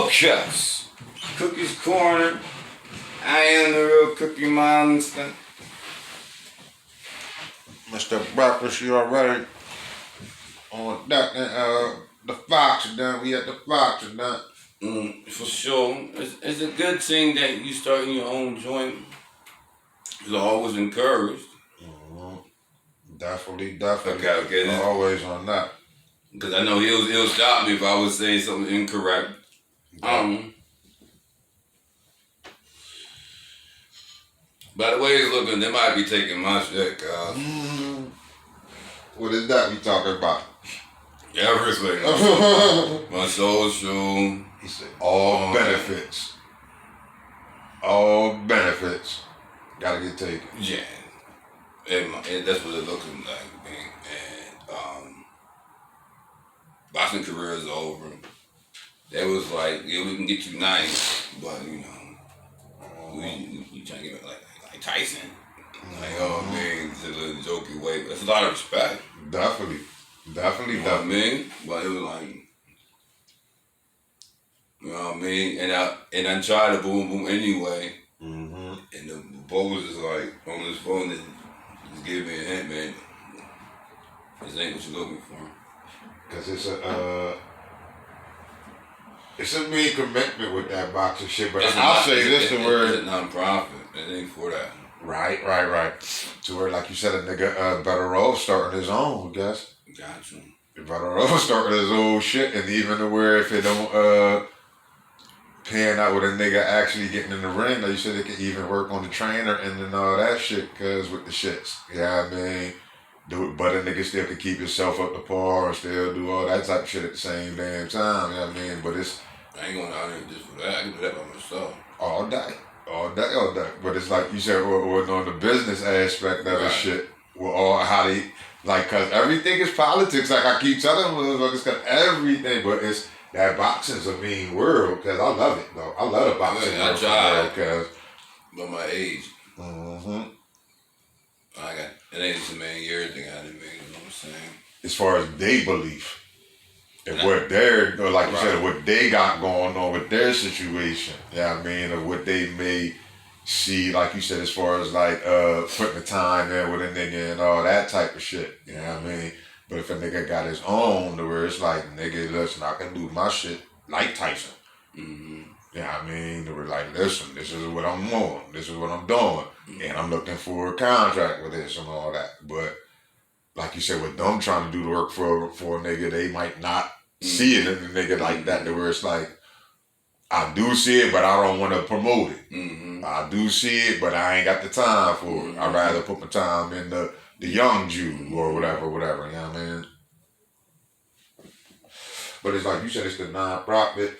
mothafukaz. Cookie's Corner. I am the real Cookie Monster. Mr. Breakfast, you already on that? The Fox done. We at the Fox done. For sure. It's a good thing that you starting your own joint. It's always encouraged. Definitely. Okay. Always on that. Because I know he'll stop me if I was saying something incorrect. By the way it's looking, they might be taking my shit, cuz. What is that we talking about? Everything. My social. He said all benefits. All benefits gotta get taken. Yeah. And that's what it's looking like, man. And boxing career is over. They was like, yeah, we can get you nice, but you know, we trying to get like Tyson. Like, oh man, it's a little jokey way, but it's a lot of respect. Definitely. You know what I mean? But it was like, you know what I mean? And I tried to boom anyway. And the boss is like on his phone and just give me a hint, man. This ain't what you're looking for. Cause it's a mean commitment with that boxing shit, but I'll say this to where it's a non-profit. It ain't for that. Right. To where, like you said, a nigga better off starting his own, I guess. Gotcha. Better off starting his own shit, and even to where if it don't pan out with a nigga actually getting in the ring, like you said, it can even work on the trainer and then all that shit, cause with the shits. Yeah, I mean, but a nigga still can keep himself up to par and still do all that type of shit at the same damn time, you know what I mean? But I ain't going out there just for that. I can do that by myself. All day. But it's like you said, on the business aspect of the shit, with all how they, like, cause everything is politics, like I keep telling motherfuckers, cause everything, but it's, that boxing's a mean world, cause I love it though. I love the boxing world. I tried, cause by my age. It ain't just a million years thing I didn't make, you know what I'm saying? As far as they believe, and what they're, like you said, what they got going on with their situation, I mean, or what they may see, like you said, as far as like putting the time in with a nigga and all that type of shit, you know what I mean? But if a nigga got his own, to where it's like, nigga, listen, I can do my shit like Tyson. Yeah, I mean, they were like, listen, this is what I'm on, this is what I'm doing, and I'm looking for a contract with this and all that. But like you said, with them trying to do the work for a nigga, they might not see it in the nigga like that, to where it's like, I do see it, but I don't want to promote it. I do see it, but I ain't got the time for it. I'd rather put my time in the young Jew or whatever, you know what I mean? But it's like you said, it's the non-profit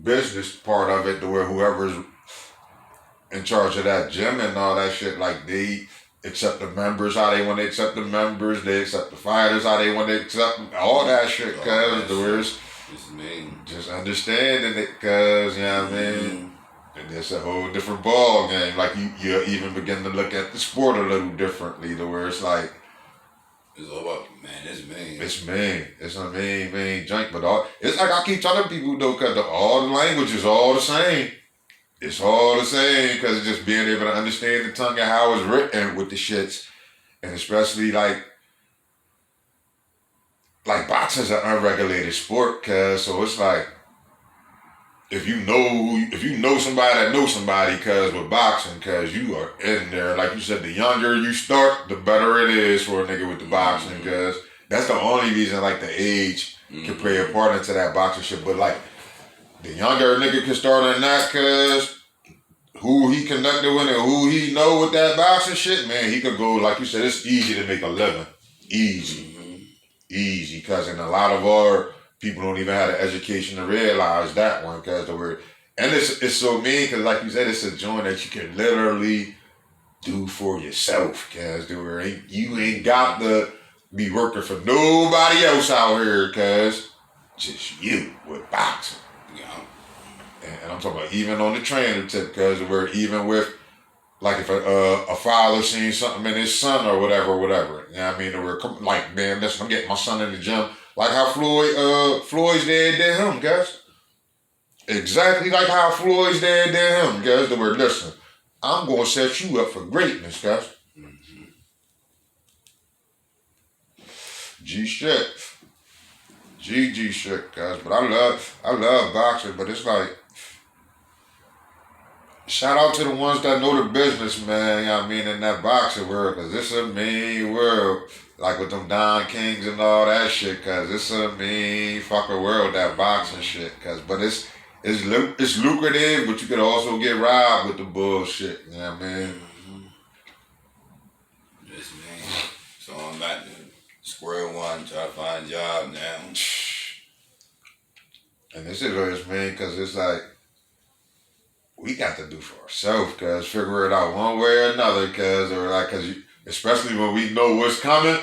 business part of it, to where whoever's in charge of that gym and all that shit, like they accept the members how they want to accept the members, they accept the fighters how they want to accept all that shit, cause the worst. Just understanding it, cause you know what I mean. And it's a whole different ball game. Like you even begin to look at the sport a little differently, to where it's like, it's all about, man, it's mean. It's mean. It's a mean joint. But it's like I keep telling people though, cause all the language is all the same. It's all the same, because it's just being able to understand the tongue and how it's written with the shits. And especially like boxing's an unregulated sport, cause so it's like, if you know somebody that knows somebody, cause with boxing, cause you are in there, like you said, the younger you start, the better it is for a nigga with the boxing, cause that's the only reason like the age can play a part into that boxing shit. But like, the younger a nigga can start in that, cause who he connected with and who he know with that boxing shit, man, he could go, like you said, it's easy to make a living. Easy, cause in a lot of our people don't even have the education to realize that one, cause and it's so mean, cause like you said, it's a joint that you can literally do for yourself, cause you ain't got to be working for nobody else out here, cause just you with boxing. And I'm talking about even on the trainer tip, cause we're even with, like if a father seen something in his son or whatever, you know what I mean? We're like, man, listen, I'm getting my son in the gym, like how Floyd's dad did him, guys. Exactly like how Floyd's dad did him, guys. The word, listen, I'm gonna set you up for greatness, guys. Mm-hmm. G shit. G shit, guys. But I love boxing, but it's like, shout out to the ones that know the business, man. You know what I mean, in that boxing world, cause it's a mean world. Like with them Don Kings and all that shit, cause it's a mean fucking world, that boxing shit. Cause, but it's lucrative, but you could also get robbed with the bullshit. You know what I mean? Mm-hmm. Yes, man. So I'm back to square one, try to find a job now. And this is what it's mean, cause it's like we got to do for ourselves, cause figure it out one way or another, cause or like, cause you, especially when we know what's coming.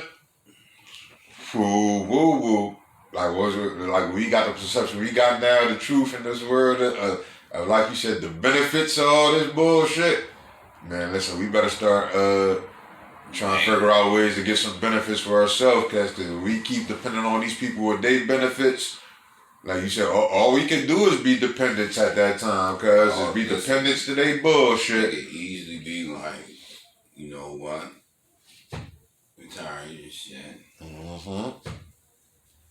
Woo woo woo. Like was it like we got the perception we got now, the truth in this world, like you said, the benefits of all this bullshit. Man, listen, we better start trying to figure out ways to get some benefits for ourselves, cause we keep depending on these people with their benefits. Like you said, all we can do is be dependents at that time, cause it's be dependents to their bullshit. It could easily be like, you know what? Retiring your shit. Mm-hmm.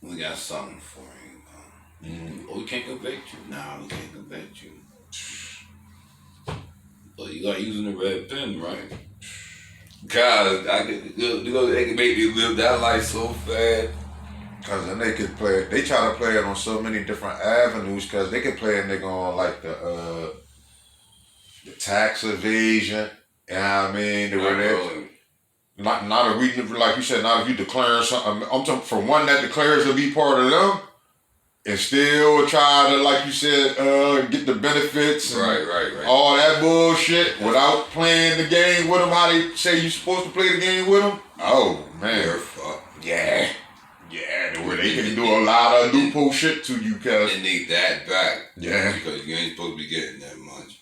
We got something for you. Oh, we can't convict you. Nah, we can't convict you. But you like using the red pen, right? God, they can make me live that life so fast. Cause then they could play it. They try to play it on so many different avenues. Cause they could play a nigga on like the tax evasion. You know what I mean? The way not if we, like you said, not if you declare something. I'm talking for one that declares to be part of them, and still try to, like you said, get the benefits and right. all that bullshit without playing the game with them. How they say you supposed to play the game with them? Oh man, you're fucked. Yeah, where they can do a lot of loophole shit to you, cause they need that back. Yeah, because you ain't supposed to be getting that much.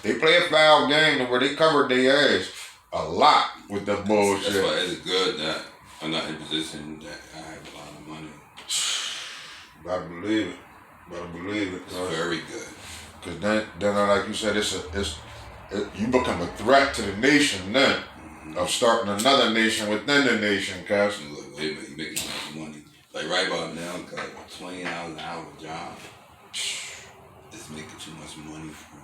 They play a foul game where they covered their ass a lot with the bullshit. That's why it's good that I'm not in a position that I have a lot of money. Better believe it. It's very good. Cause then like you said, you become a threat to the nation then. Of starting another nation within the nation, cuz. Look, wait a minute, you making too much money. Like right about now, cause $20 an hour job is making too much money for me.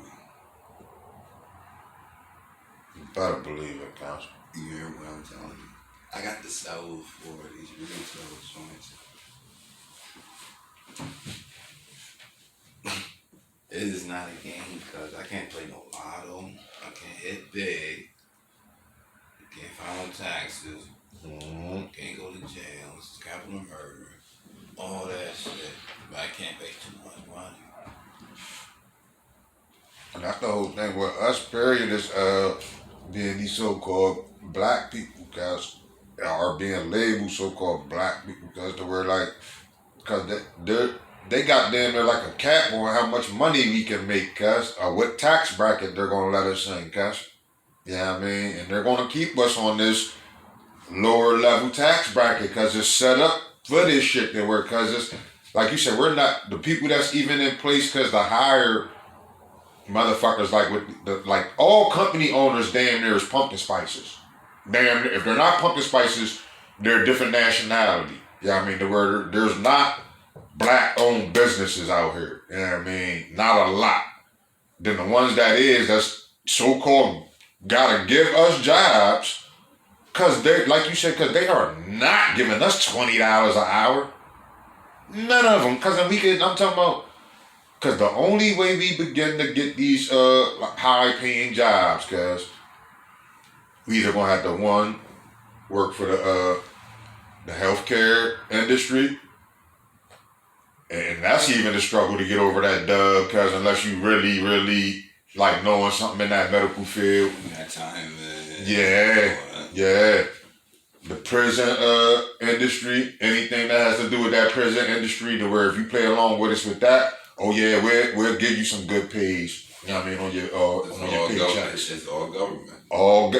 You better believe it, cuz. You hear what I'm telling you? I got the sell for these retail joints. It is not a game because I can't play no lotto. I can't hit big. Can't file taxes. Can't go to jail. It's capital murder. All that shit. But I can't make too much money. And that's the whole thing with us, period, is being these so-called black people, cuz, are being labeled so-called black people, cuz we're like, cuz they got damn near like a cap on how much money we can make, cuz, or what tax bracket they're gonna let us in, cuz. You know what I mean? And they're gonna keep us on this lower level tax bracket because it's set up for this shit that we're, cause it's like you said, we're not the people that's even in place because the higher motherfuckers like with the like all company owners damn near is pumpkin spices. Damn near, if they're not pumpkin spices, they're a different nationality. You know what I mean? The word there's not black owned businesses out here. You know what I mean? Not a lot. Then the ones that is, that's so called gotta give us jobs, cause they, like you said, cause they are not giving us $20 an hour. None of them, cause I'm talking about, cause the only way we begin to get these high paying jobs, cause we either gonna have to one work for the healthcare industry, and that's even a struggle to get over that dub, cause unless you really like knowing something in that medical field. That time, Yeah. The prison industry, anything that has to do with that prison industry, to where if you play along with us with that, oh yeah, we'll give you some good pays. You know what I mean, on your paychecks. It's all government.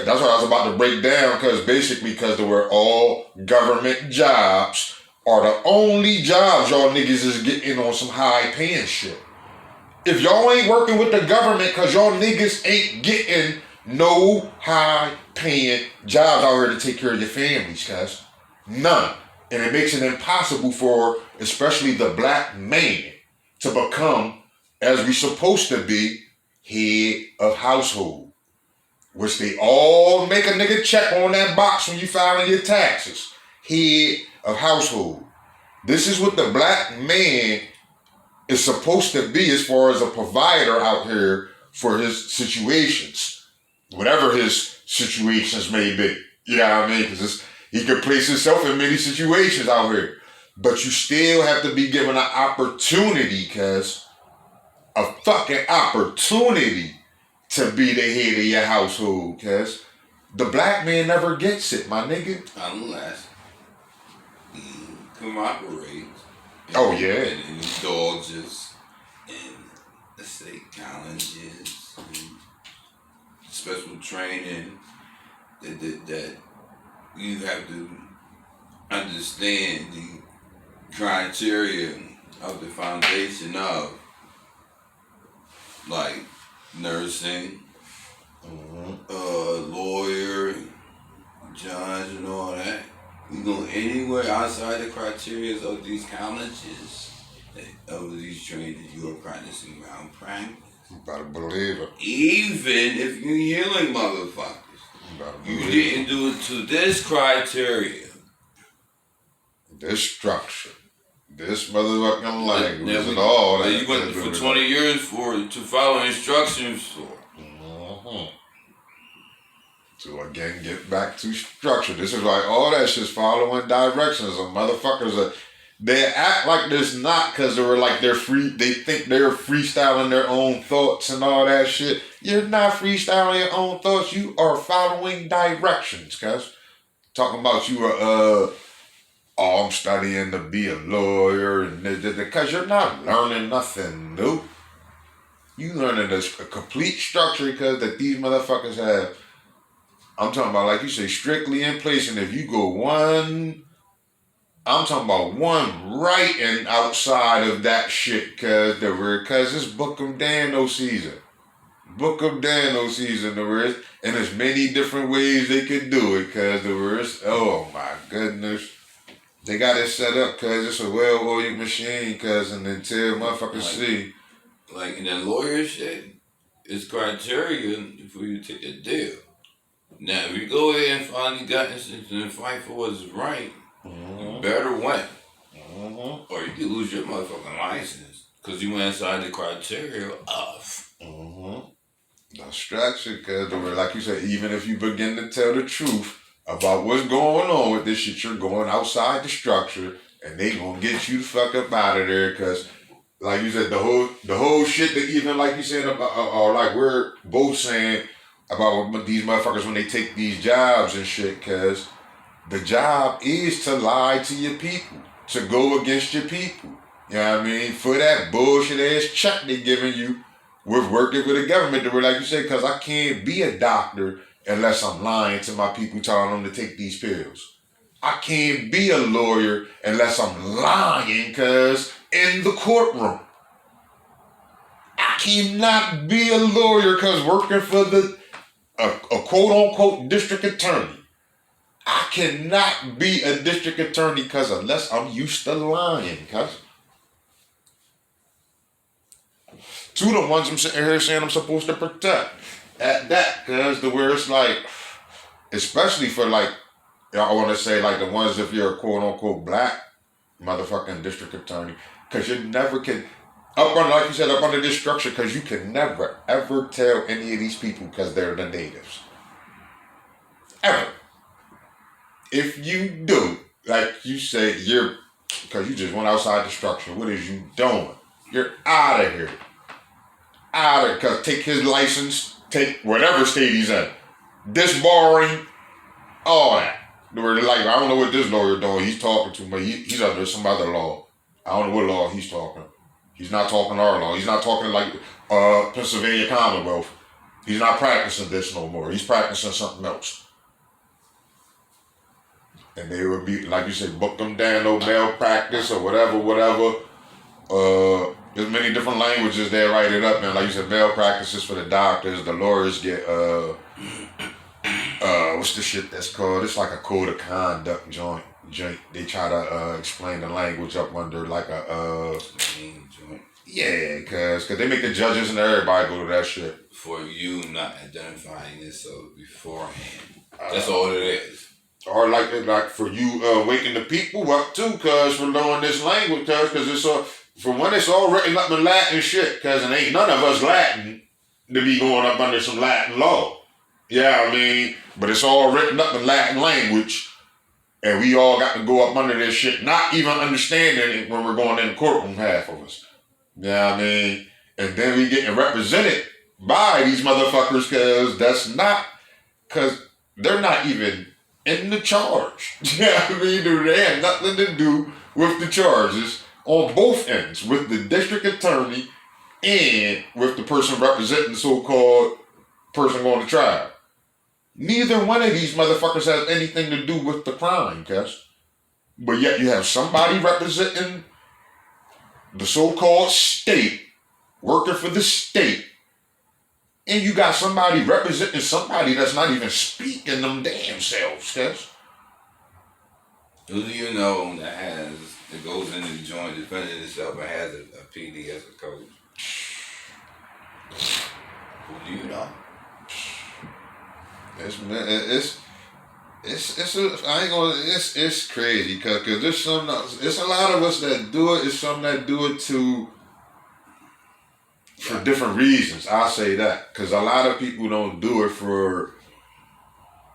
That's what I was about to break down, because basically, because there were all government jobs are the only jobs y'all niggas is getting on some high paying shit. If y'all ain't working with the government cause y'all niggas ain't getting no high paying jobs out here to take care of your families, cuz. None. And it makes it impossible for especially the black man to become, as we supposed to be, head of household. Which they all make a nigga check on that box when you filing your taxes. Head of household. This is what the black man is supposed to be as far as a provider out here for his situations. Whatever his situations may be. You know what I mean? Because he can place himself in many situations out here. But you still have to be given an opportunity, cuz. A fucking opportunity to be the head of your household, cuz. The black man never gets it, my nigga. Unless he cooperates. Oh, yeah. And indulges in, let's say, challenges and special training that you have to understand the criteria of the foundation of, like nursing, lawyer, judge, and all that. You go anywhere outside the criteria of these colleges, of these trainings, you are practicing malpractice. You better believe it. Even if you're healing motherfuckers, you didn't do it to this criteria. This structure. This motherfucking language and all that. You went for 20 years to follow instructions for. To again get back to structure. This is like all that shit's following directions. And motherfuckers they act like this not because they're free. They think they're freestyling their own thoughts and all that shit. You're not freestyling your own thoughts. You are following directions, cuz. Talking about you are I'm studying to be a lawyer and because you're not learning nothing new. You learning a complete structure because that these motherfuckers have. I'm talking about, like you say, strictly in place. And if you go I'm talking about one right and outside of that shit, cause it's Book of Daniel season. Book of Daniel season, and there's many different ways they could do it, cause oh my goodness. They got it set up cause it's a well-oiled machine, cause and until motherfuckers see. Like in that lawyer shit, it's criteria for you to take a deal. Now, if you go ahead and finally got instance and fight for what's right, you better win. Or you could lose your motherfucking license because you went inside the criteria of. The structure, because like you said, even if you begin to tell the truth about what's going on with this shit, you're going outside the structure and they gonna get you the fuck up out of there because like you said, the whole shit that even like you said about, or like we're both saying about these motherfuckers when they take these jobs and shit, cause the job is to lie to your people, to go against your people. You know what I mean? For that bullshit ass check they giving you with working for the government. They were like you said, cause I can't be a doctor unless I'm lying to my people telling them to take these pills. I can't be a lawyer unless I'm lying, cause in the courtroom. I cannot be a lawyer cause working for a quote-unquote district attorney. I cannot be a district attorney because unless I'm used to lying, cuz. To the ones I'm sitting here saying I'm supposed to protect. At that, cuz, the where it's like, especially for like, I want to say like the ones if you're a quote-unquote black motherfucking district attorney, because you never can, like you said, up under this structure, because you can never, ever tell any of these people because they're the natives. Ever. If you do, like you say, because you just went outside the structure, what is you doing? You're out of here. Out of, because take his license, take whatever state he's in. Disbarring, all that. Like, I don't know what this lawyer doing. He's talking to me. He's under some other law. I don't know what law he's talking. He's not talking our law. He's not talking like Pennsylvania Commonwealth. He's not practicing this no more. He's practicing something else. And they would be, like you said, book them down, no malpractice or whatever. There's many different languages they write it up, man. Like you said, malpractice is for the doctors. The lawyers get, what's the shit that's called? It's like a code of conduct joint. They try to explain the language up under like a, joint. Yeah, cause they make the judges and everybody go to that shit. For you not identifying yourself beforehand. That's all it is. Or like for you waking the people up too, cause for knowing this language, cause it's all, for one, it's all written up in Latin shit, cause it ain't none of us Latin to be going up under some Latin law. Yeah, I mean, but it's all written up in Latin language, and we all got to go up under this shit, not even understanding it when we're going in the courtroom, half of us. Yeah, I mean, and then we getting represented by these motherfuckers, cause they're not even in the charge. Yeah, I mean, they had nothing to do with the charges on both ends, with the district attorney and with the person representing the so-called person going to trial. Neither one of these motherfuckers has anything to do with the crime, Cass. But yet you have somebody representing the so-called state, working for the state, and you got somebody representing somebody that's not even speaking them damn selves, Cass. Who do you know that goes in the joint defending itself and has a PD as a coach? Who do you know? It's crazy because there's it's a lot of us that do it. It's some that do it for different reasons. I'll say that because a lot of people don't do it for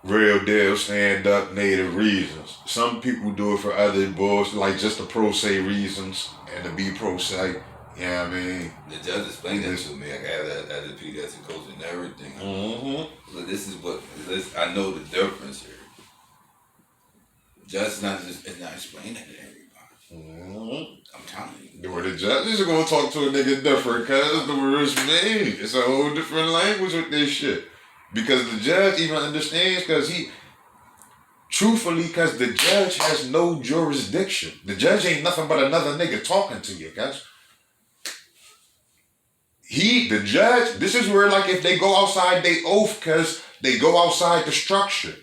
real deal stand up native reasons. Some people do it for other bullshit, like just the pro se reasons and to be pro se. Yeah, I mean, the judge explained that to me. I got that as a pediatric coach and everything. Mm-hmm. So this is what I know the difference here. Judge it's not explaining it to everybody. Mm-hmm. I'm telling you. The way the judges are gonna talk to a nigga different, cause the words made. It's a whole different language with this shit. Because the judge even understands, cause the judge has no jurisdiction. The judge ain't nothing but another nigga talking to you, guys. The judge, this is where like if they go outside they oath because they go outside the structure.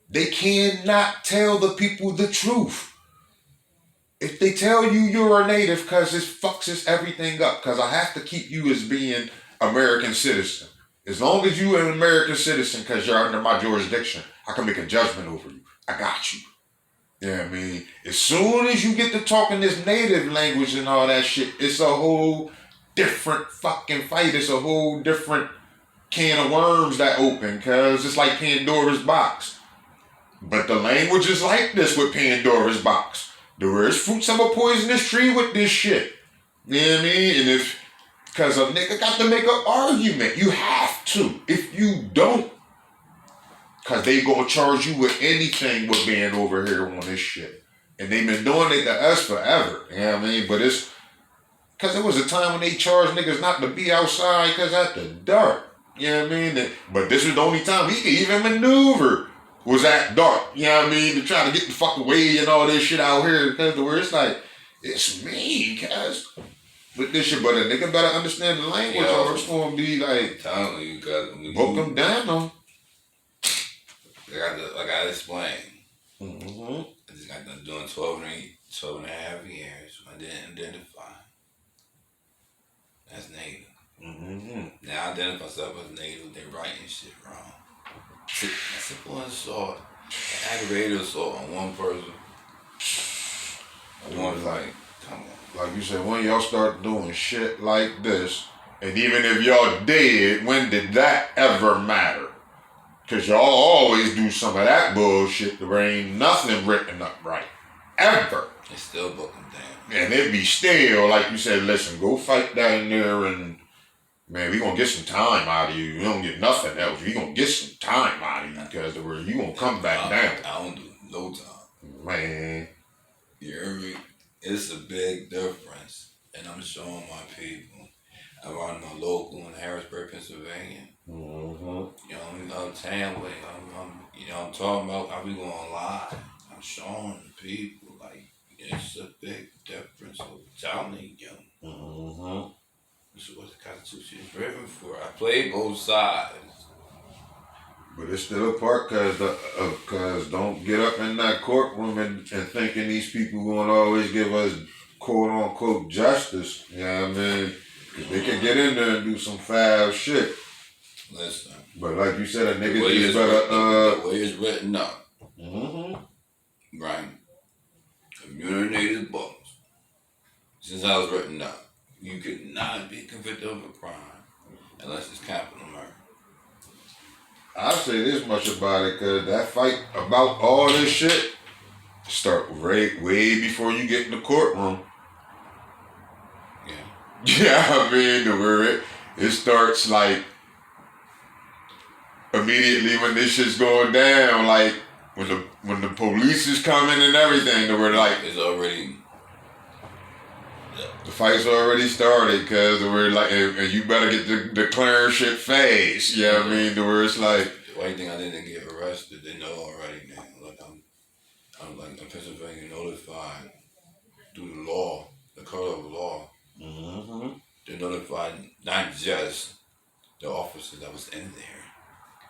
They cannot tell the people the truth. If they tell you you're a native because it fucks everything up because I have to keep you as being American citizen. As long as you're an American citizen because you're under my jurisdiction, I can make a judgment over you. I got you. Yeah, I mean, as soon as you get to talking this native language and all that shit, it's a whole different fucking fight. It's a whole different can of worms that open, cause it's like Pandora's box. But the language is like this with Pandora's box. There is fruits of a poisonous tree with this shit. You know what I mean? And cause a nigga got to make an argument. You have to. If you don't, cause they gonna charge you with anything with being over here on this shit. And they've been doing it to us forever. You know what I mean? But it's because there was a time when they charged niggas not to be outside because after dark. You know what I mean? But this was the only time he could even maneuver was at dark. You know what I mean? To try to get the fuck away and all this shit out here. Because where it's like, it's me, cuz. With this shit, but a nigga better understand the language or it's going to be like, telling you, book them down though. I got to explain. Mm-hmm. I just got done doing 12 and a half years. I didn't identify. That's native. Mm-hmm. Now I identify myself as native. They writing shit wrong. Simple assault, aggravated assault on one person. One like, come on. Like you said, when y'all start doing shit like this, and even if y'all did, when did that ever matter? Cause y'all always do some of that bullshit. There ain't nothing written up right, ever. They still book them down. And it be still, like you said, listen, go fight down there and, man, we gonna get some time out of you. You don't get nothing else. We gonna get some time out of you because you gonna come back down. I don't do no time. Man. You hear me? It's a big difference. And I'm showing my people. I run my local in Harrisburg, Pennsylvania. Mm-hmm. You know, town way. I'm talking about, are we going live? I'm showing the people like it's a big difference. I'm telling you. Mm-hmm. This is what the Constitution is written for. I play both sides. But it's still a part, cause don't get up in that courtroom and thinking these people gonna always give us quote unquote justice. You know what I mean? Cause they can get in there and do some foul shit. Listen. But like you said, a The nigga way just it's better. written, the way it's written up, Mm-hmm. right? Community books. Since I was written up, you could not be convicted of a crime unless it's capital murder. I'll say this much about it, cause that fight about all this shit start way before you get in the courtroom. Yeah. Yeah, I mean, where it starts like immediately when this shit's going down, like when the police is coming and everything, where like it's already the fight's already started, cause we're like, and you better get the clearing shit fast. Yeah, I mean, where it's like. The only thing I didn't get arrested, they know already now. Like I'm like in Pennsylvania notified through the law, the code of law. Mm-hmm. They notified not just the officers that was in there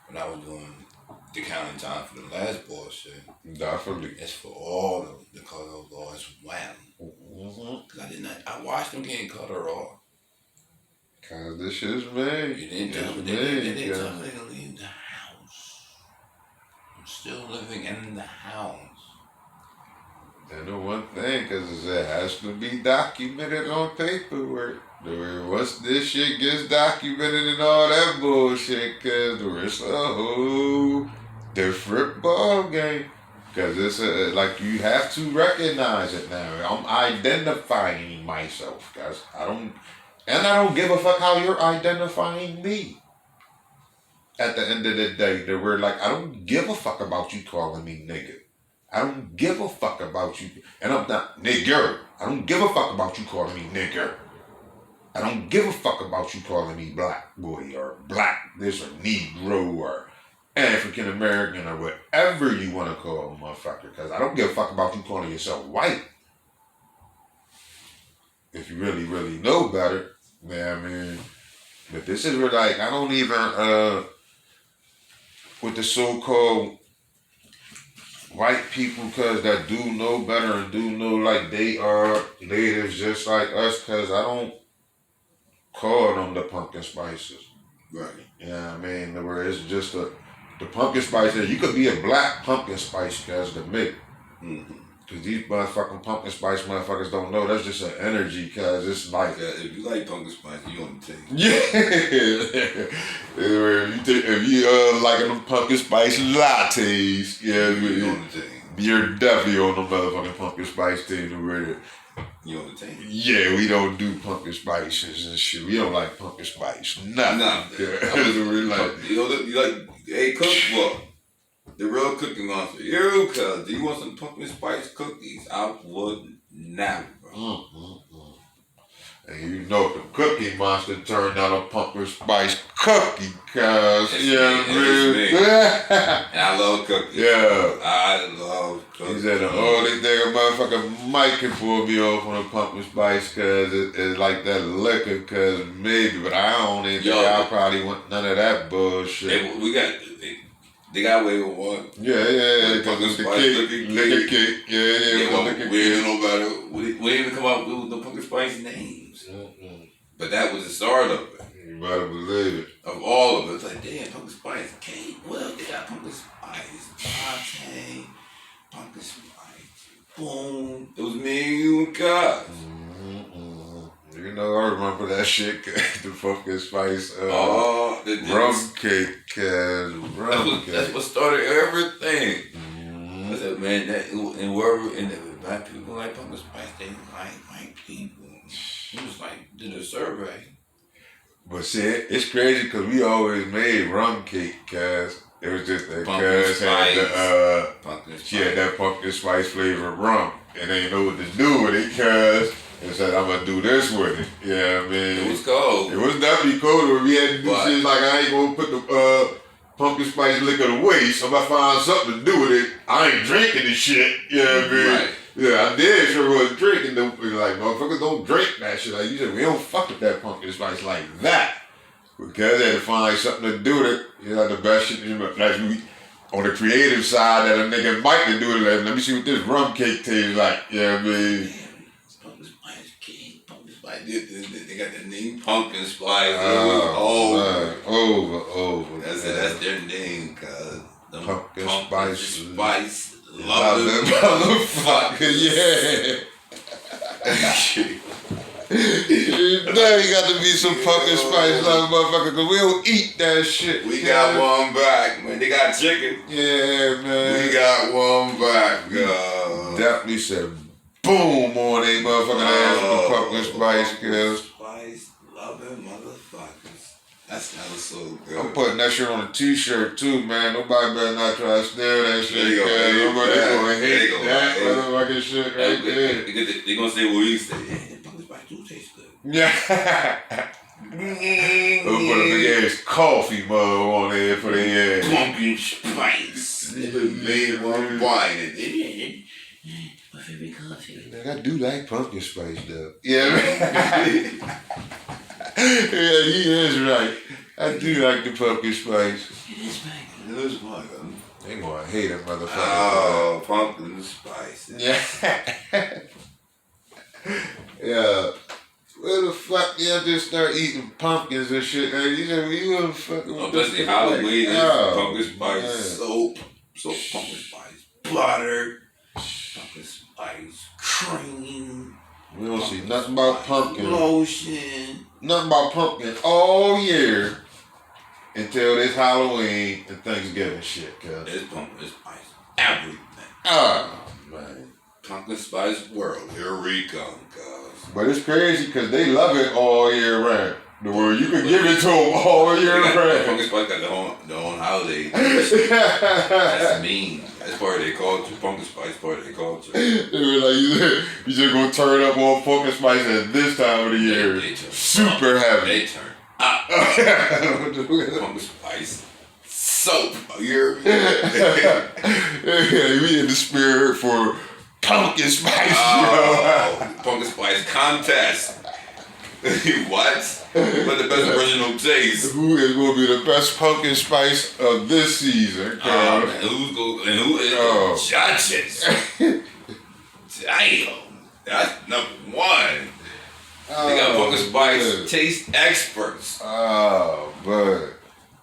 when I was doing the counting time for the last bullshit. Definitely. It's for all of the code of law as well. Mm-hmm. Cause I watched them getting cut her off. Cause this shit's made. You didn't tell me. They didn't tell me to leave the house. I'm still living in the house. And the one thing, cause it has to be documented on paperwork. Once this shit gets documented and all that bullshit, cause it's a whole different ball game. Cause it's like you have to recognize it now. I'm identifying myself, cause I don't give a fuck how you're identifying me. At the end of the day, we're like, I don't give a fuck about you calling me nigga. I don't give a fuck about you. And I'm not nigger. I don't give a fuck about you calling me nigger. I don't give a fuck about you calling me black boy or black this or Negro or African American or whatever you want to call a motherfucker. Because I don't give a fuck about you calling yourself white. If you really, really know better. Yeah, I mean. But this is where like, I don't even, with the so-called white people, cause that do know better and do know like they are natives just like us, cause I don't call them the pumpkin spices. Right. Yeah, I mean, where it's just the pumpkin spice. You could be a black pumpkin spice, cause to me. Mm-hmm. Cause these motherfucking pumpkin spice motherfuckers don't know. That's just an energy, cause it's like. Yeah, if you like pumpkin spice, you on the team. Yeah. if you liking them pumpkin spice lattes, yeah, you on the team. You're definitely on the motherfucking pumpkin spice team. You on the team. Yeah, we don't do pumpkin spices and shit. We don't like pumpkin spice. Nothing. Yeah. I was really like, you like, hey, cook what? The real cooking monster. You, cuz, do you want some pumpkin spice cookies? I would never. And you know the Cookie Monster turned out a pumpkin spice cookie, cuz. Me. And I love cookies. Yeah. I love cookies. He said the only thing a motherfucker might can pull me off on a pumpkin spice, cuz it's like that liquor, cuz maybe, but I don't even think I probably want none of that bullshit. They got away with one. Yeah, because it's the cake, liquor cake. Yeah, we didn't know about it. We didn't even come up with the pumpkin spice names. But that was the start of it. You better believe it. Of all of it. It's like, damn, pumpkin spice cake. Well, they got pumpkin spice, latte, pumpkin spice. Boom. It was me and you and Cuz. You know, I remember that shit, the pumpkin spice rum cake, That's what started everything. I said, man, and wherever, and the black people like pumpkin spice, they like white people. He was like, did a survey. But see, it's crazy because we always made rum cake, cuz it was just that cuz had she had that pumpkin spice flavored rum, and they didn't know what to do with it, cuz. And said, I'm gonna do this with it. Yeah, I mean. It was cold. It was definitely cold. We had to do shit like I ain't gonna put pumpkin spice liquor to waste. So if I find something to do with it, I ain't drinking the shit. You know what I mean? Right. Yeah, I did sure was drinking. Like, motherfuckers don't drink that shit. Like you said, we don't fuck with that pumpkin spice like that. Because they had to find something to do with it. You know, the best shit, that's me. On the creative side, that a nigga might to do it. Like, let me see what this rum cake tastes like. You know what I mean? Pumpkin spice king, pumpkin spice. They got the name pumpkin spice. Over. That's their name, cuz. Pumpkin spice. Love them motherfucker, yeah. Now you got to be some pumpkin spice love motherfucker, cause we don't eat that shit. We got one back, man. They got chicken. Yeah, man. We got one back, Definitely said boom on they motherfucking ass with the pumpkin spice, cuz. Spice loving motherfuckers. That sounds so good. I'm putting that shit on a t-shirt too, man. Nobody better not try to steal that shit, cuz. Nobody gonna hate that motherfucking shit right there. They gonna say what you say. Yeah, pumpkin spice do taste good. Yeah. We'll put a big ass coffee mug on there for the ass. Pumpkin spice. Made one buying it. My favorite coffee. Man, I do like pumpkin spice though. Yeah, man. Yeah, he is right. I do like the pumpkin spice. It is, man. It is fun. They gonna hate a motherfucker. Oh, pumpkin spice. Yeah. Yeah. Where the fuck y'all just start eating pumpkins and shit? Like, you know, you wanna fuck with especially Halloween, pumpkin spice, soap, pumpkin spice, butter, pumpkin spice, cream. We don't see nothing about pumpkin. Lotion. Nothing about pumpkin all year until this Halloween and Thanksgiving shit, cuz. It's pumpkin spice. Everything. Oh, man. Pumpkin spice world. Here we come, cuz. But it's crazy because they love it all year round. The word you can give it to them all year round. Pumpkin spice got their own holiday. That's mean. That's part of their culture. Pumpkin spice part of their culture. They were like, you just gonna turn up on pumpkin spice at this time of the year. They super heavy. They turn up. Pumpkin spice. Soap. You hear me? Yeah, we in the spirit for pumpkin spice. Pumpkin spice contest. What? What the best original taste? Who is going to be the best pumpkin spice of this season? And who is the judges? Damn, that's number one. They got pumpkin spice taste experts. Oh, but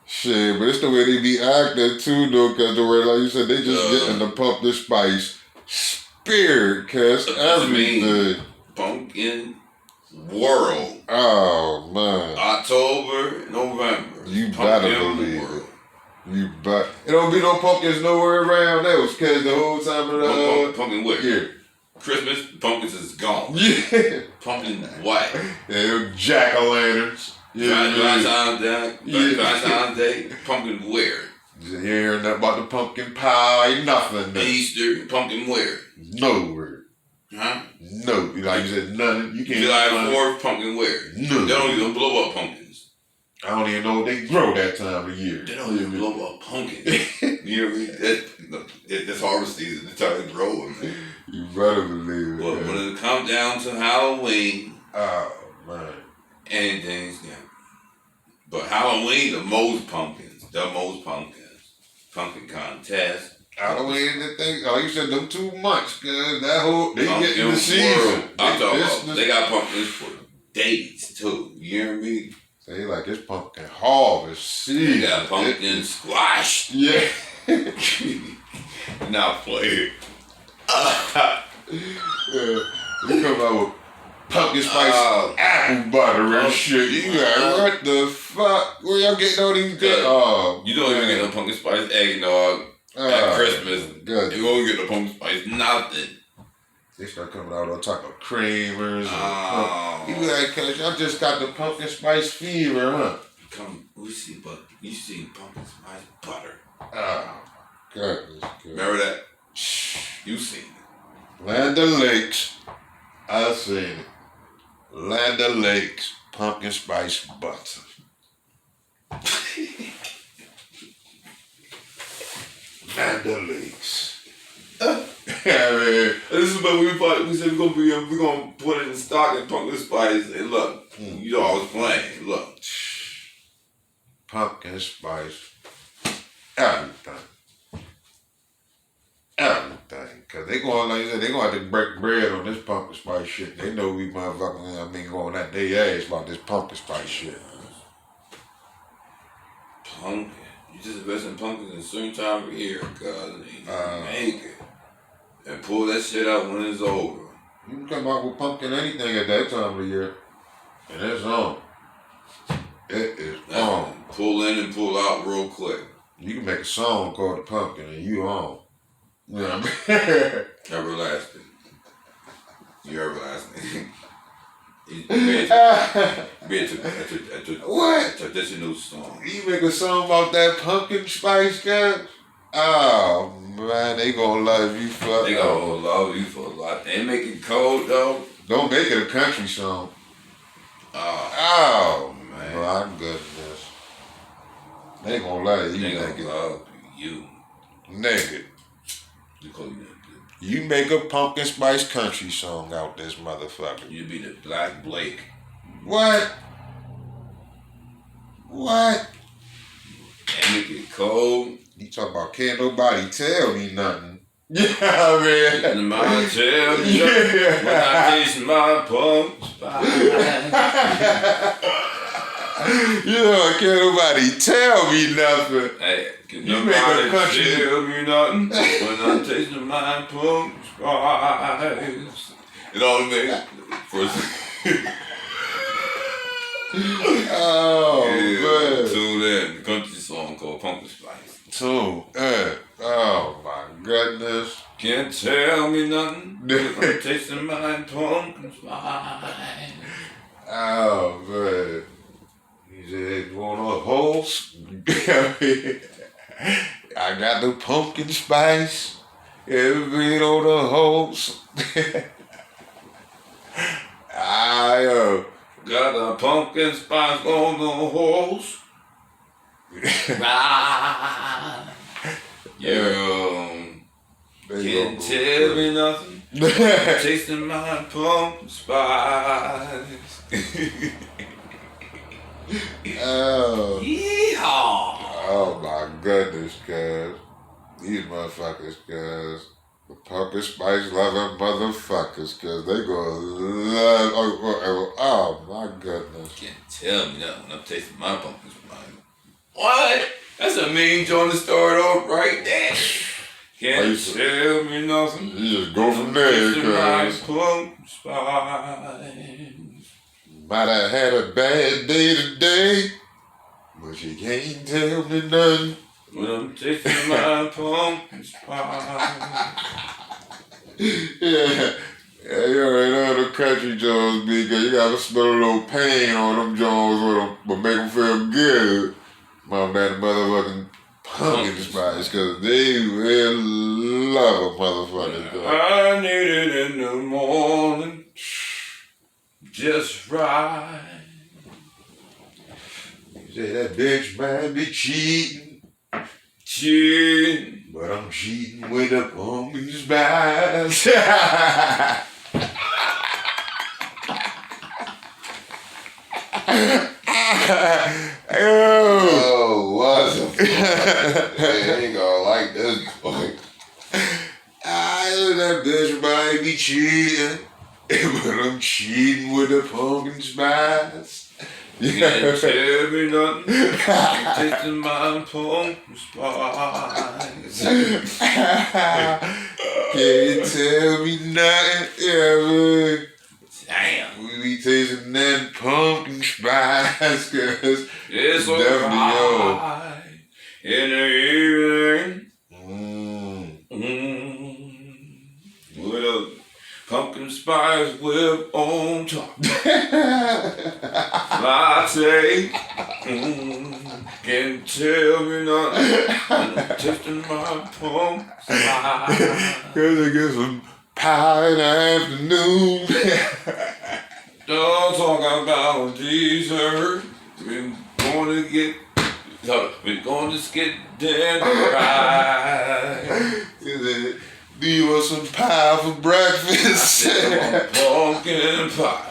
shit, but it's the way they be acting too, though, because the way, like you said, they just getting the pumpkin spice spirit, cause everything. Pumpkin world. Oh man. October, November. You better believe it. You bet. It don't be no pumpkins nowhere around else, cause the whole time of the pumpkin what? Yeah. Christmas, pumpkins is gone. Yeah. Pumpkin what? Yeah, jack-o'-lanterns. Valentine's Day, pumpkin where? You hear nothing about the pumpkin pie, nothing. Easter, pumpkin where? Nowhere. Huh? No, like you said, nothing. You can't. July 4th, pumpkin where? No. They don't even blow up pumpkins. I don't even know what they grow that time of year. They don't even blow up pumpkins. You know what I mean? That's harvest season. That's how they grow them, man. You better believe it. But when it comes down to Halloween, oh man, anything's yeah. But Halloween, the most pumpkins. Pumpkin contest. Halloween, the thing. Like you said, them 2 months, cause that whole they get in the season. I'm talking about. They got pumpkins for dates too. You hear me? They like it's pumpkin harvest season. They got pumpkin squash. Yeah. Now play it. Yeah. They come out with pumpkin spice apple butter and shit. You got what the fuck? Where y'all getting all these good? You don't even get no pumpkin spice eggnog at Christmas. Good. You won't get no pumpkin spice nothing. They start coming out on top of creamers. You be like, cause y'all just got the pumpkin spice fever, huh? We see pumpkin spice butter. Oh, goodness. Remember that? You seen it. Land O'Lakes. I seen it. Land O'Lakes pumpkin spice butter. And the leaks. Yeah, man. This is what we said we're gonna put it in stock and pumpkin spice. And look, you know I was playing. Look, Pumpkin spice. Everything. Everything. Cause they going, like you said, they gonna have to break bread on this pumpkin spice shit. They know we motherfucking, going at their ass about this pumpkin spice shit. pumpkin. You just invest in pumpkins in a certain time of year, cause you make it and pull that shit out when it's over. You can come out with pumpkin anything at that time of the year. And it's on. It is on. Pull in and pull out real quick. You can make a song called The Pumpkin and you on. You know what I mean? Everlasting. You're everlasting. What? That's your new song. You make a song about that pumpkin spice, guys? Oh, man, they gonna love you for They gonna love you for a lot. They make it cold, though. Don't make it a country song. Oh man. My goodness. They gonna love you, They nigga. gonna love you. Nigga. They call you that. You make a pumpkin spice country song out this motherfucker. You be the Black Blake. What? What? They make it cold. You talk about can't nobody tell me nothing. Yeah, man. And my tail, when I taste my pumpkin spice. Yeah, can't nobody tell me nothing. Hey, can You make a nobody country. tell me nothing when I'm tasting my pumpkin spice. You know what I mean? First, Oh, man. tune in. The country song called Pumpkin Spice. Tune in. Oh, my goodness. Can't tell me nothing when I'm tasting my pumpkin spice. Oh, man. He said, you want a horse? I got the pumpkin spice. Everything on the horse. I Got a pumpkin spice on the horse. Can't tell me nothing. Tasting my pumpkin spice. Oh. Yeehaw! Oh my goodness, cuz. These motherfuckers, cuz. The pumpkin spice loving motherfuckers, cuz they gonna love. Oh my goodness. Can't tell me nothing when I'm tasting my pumpkin spice. What? That's a mean joint to start off right there. Can't tell me nothing. You just go from there, Tasting my cuz. pumpkin spice. Might have had a bad day today, but you can't tell me nothing. When I'm tasting my pumpkin spice. Yeah, you already know the country Jones be good. You gotta smell a little pain on them Jones with them, but make them feel good. Mom, that motherfucking pumpkin spice, cause they really love a motherfucker. I need it in the morning, just right. You say that bitch might be cheating, but I'm cheating with a pumpkin spice. Oh, what the fuck? They ain't gonna like this boy. That bitch might be cheating, but I'm cheating with a pumpkin spice. Can't tell me nothing. I'm tasting my pumpkin spice. Can't tell me nothing, yeah, man. Damn. We be tasting that pumpkin spice, cause It's so definitely high in the evening. With a pumpkin spice whip on top. Latte. Can't tell me nothing. I'm tasting my pumpkin spice. Cause I get some pie in the afternoon. Don't talk about dessert. We're gonna get So we're going to skip dinner right. Do you want some pie for breakfast? Pumpkin pie.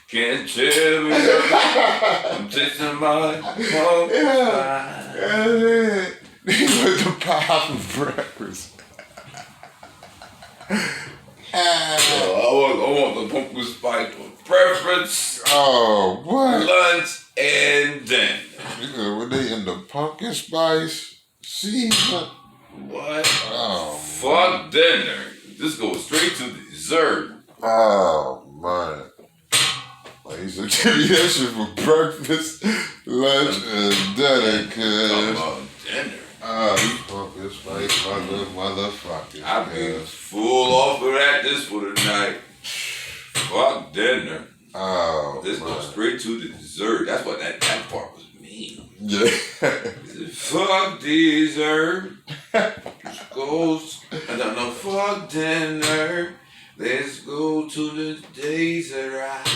Can't tell me I'm tasting my pumpkin pie. Yeah. Do you want the pie for breakfast? I want the pumpkin spice for breakfast, Oh, what? lunch, and dinner. When they in the pumpkin spice season? What? Oh, Fuck dinner. This goes straight to dessert. oh man. I used to give you that shit for breakfast, lunch, and dinner, Talking cuz. about dinner. Oh, you pumpkin spice motherfucker. I've been full off of that this for the night. Fuck dinner. Oh, This goes straight to the dessert. That's what that part was mean. yeah. Fuck dessert. This goes. I don't know. Fuck dinner. Let's go to the dessert.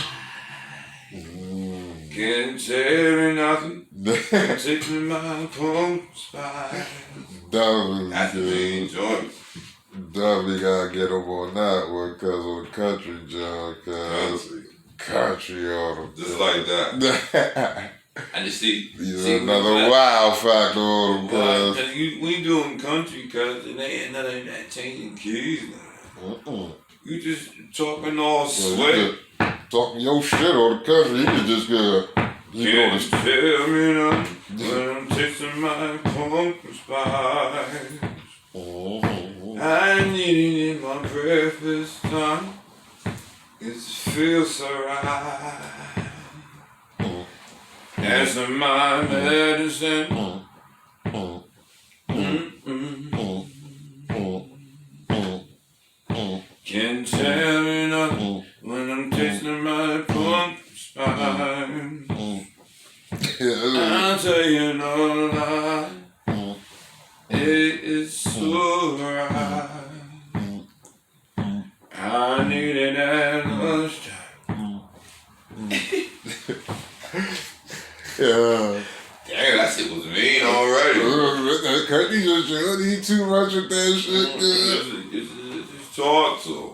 Can't tell me nothing. Take me my pumpkin spice. That's the main joint. Definitely gotta get them on that one, cause on country junk, cause country on them. Just like that. And you see, another wild factor on them, cause. Cause we doing country, cause it ain't none of that changing keys now. You just talking all slick. Talking your shit on the country, you can just Can't tell me nothing when I'm tasting my pumpkin spice. I need it in my breakfast time. It feels so right. That's my medicine. Can't tell me nothing when I'm tasting my pumpkin spice. I'll tell you no lie. It is so right. I need it at lunchtime. Yeah. Dang, that shit was mean already. Country just eat too much of that shit, dude. Just talk to him.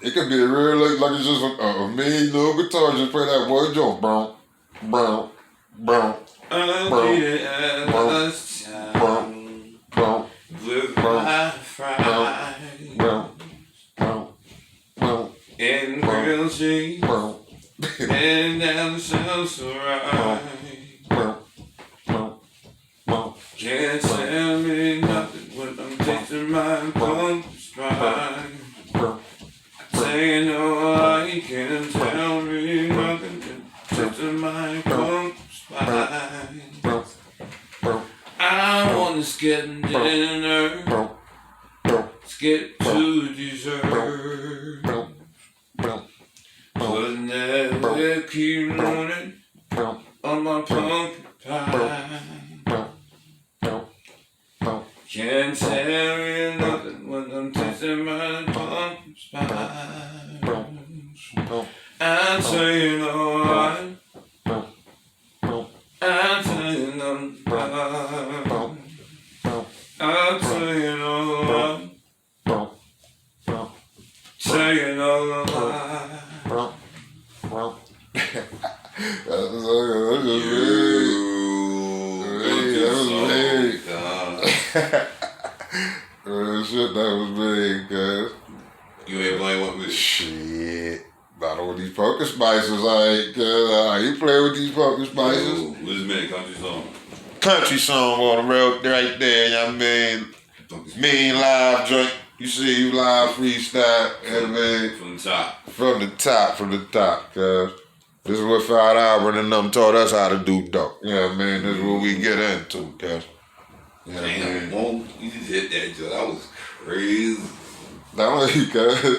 It could be a real like it's just a mean little guitar. Just play that one joint, brown, brown, brown. I need it at lunchtime. With my fries and grilled cheese and that sounds right. Can't tell me nothing when I'm tasting my pumpkin spice. Say no, I can't tell me nothing when tasting my pumpkin spice. I wanna skip dinner, skip to dessert, but never keep running on my pumpkin pie. Can't tell me nothing when I'm tasting my pumpkin spice. I'll tell you no lie. I'll tell you no lie. I'll tell you no lie. Tell you no lie. Shit, that was big, cuz. You ain't playing with me. Shit. Not all these pumpkin spices, like, cuz. You play with these pumpkin spices? Ooh, what's this minute country song? Country song on the road right there, you know what I mean? Mean live joint. You see, you live freestyle, you know what I mean? From the top. From the top, cuz. This is what Fat Albert and them taught us how to do dope. You know what I mean? This is what we get into, cuz. You know what I mean? Damn, you just hit that joint. That was crazy. That was you, cuz.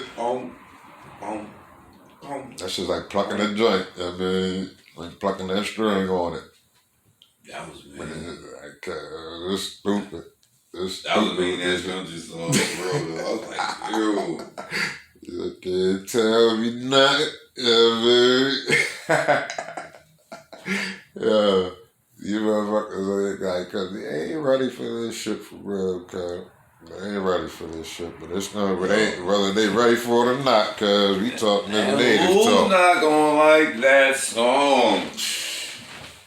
That's just like plucking a joint, you know what I mean? Like plucking that string on it. That was But mean. it's like, it's stupid. It's That was stupid. mean ass country song, bro. I was like, yo. You can't tell me nothing, you know what I mean? Yeah. You know for this shit for real, cuz. They ain't ready for this shit, but it's gonna. But they, whether they ready for it or not, cuz we talking in native who's talk. not gonna like that song?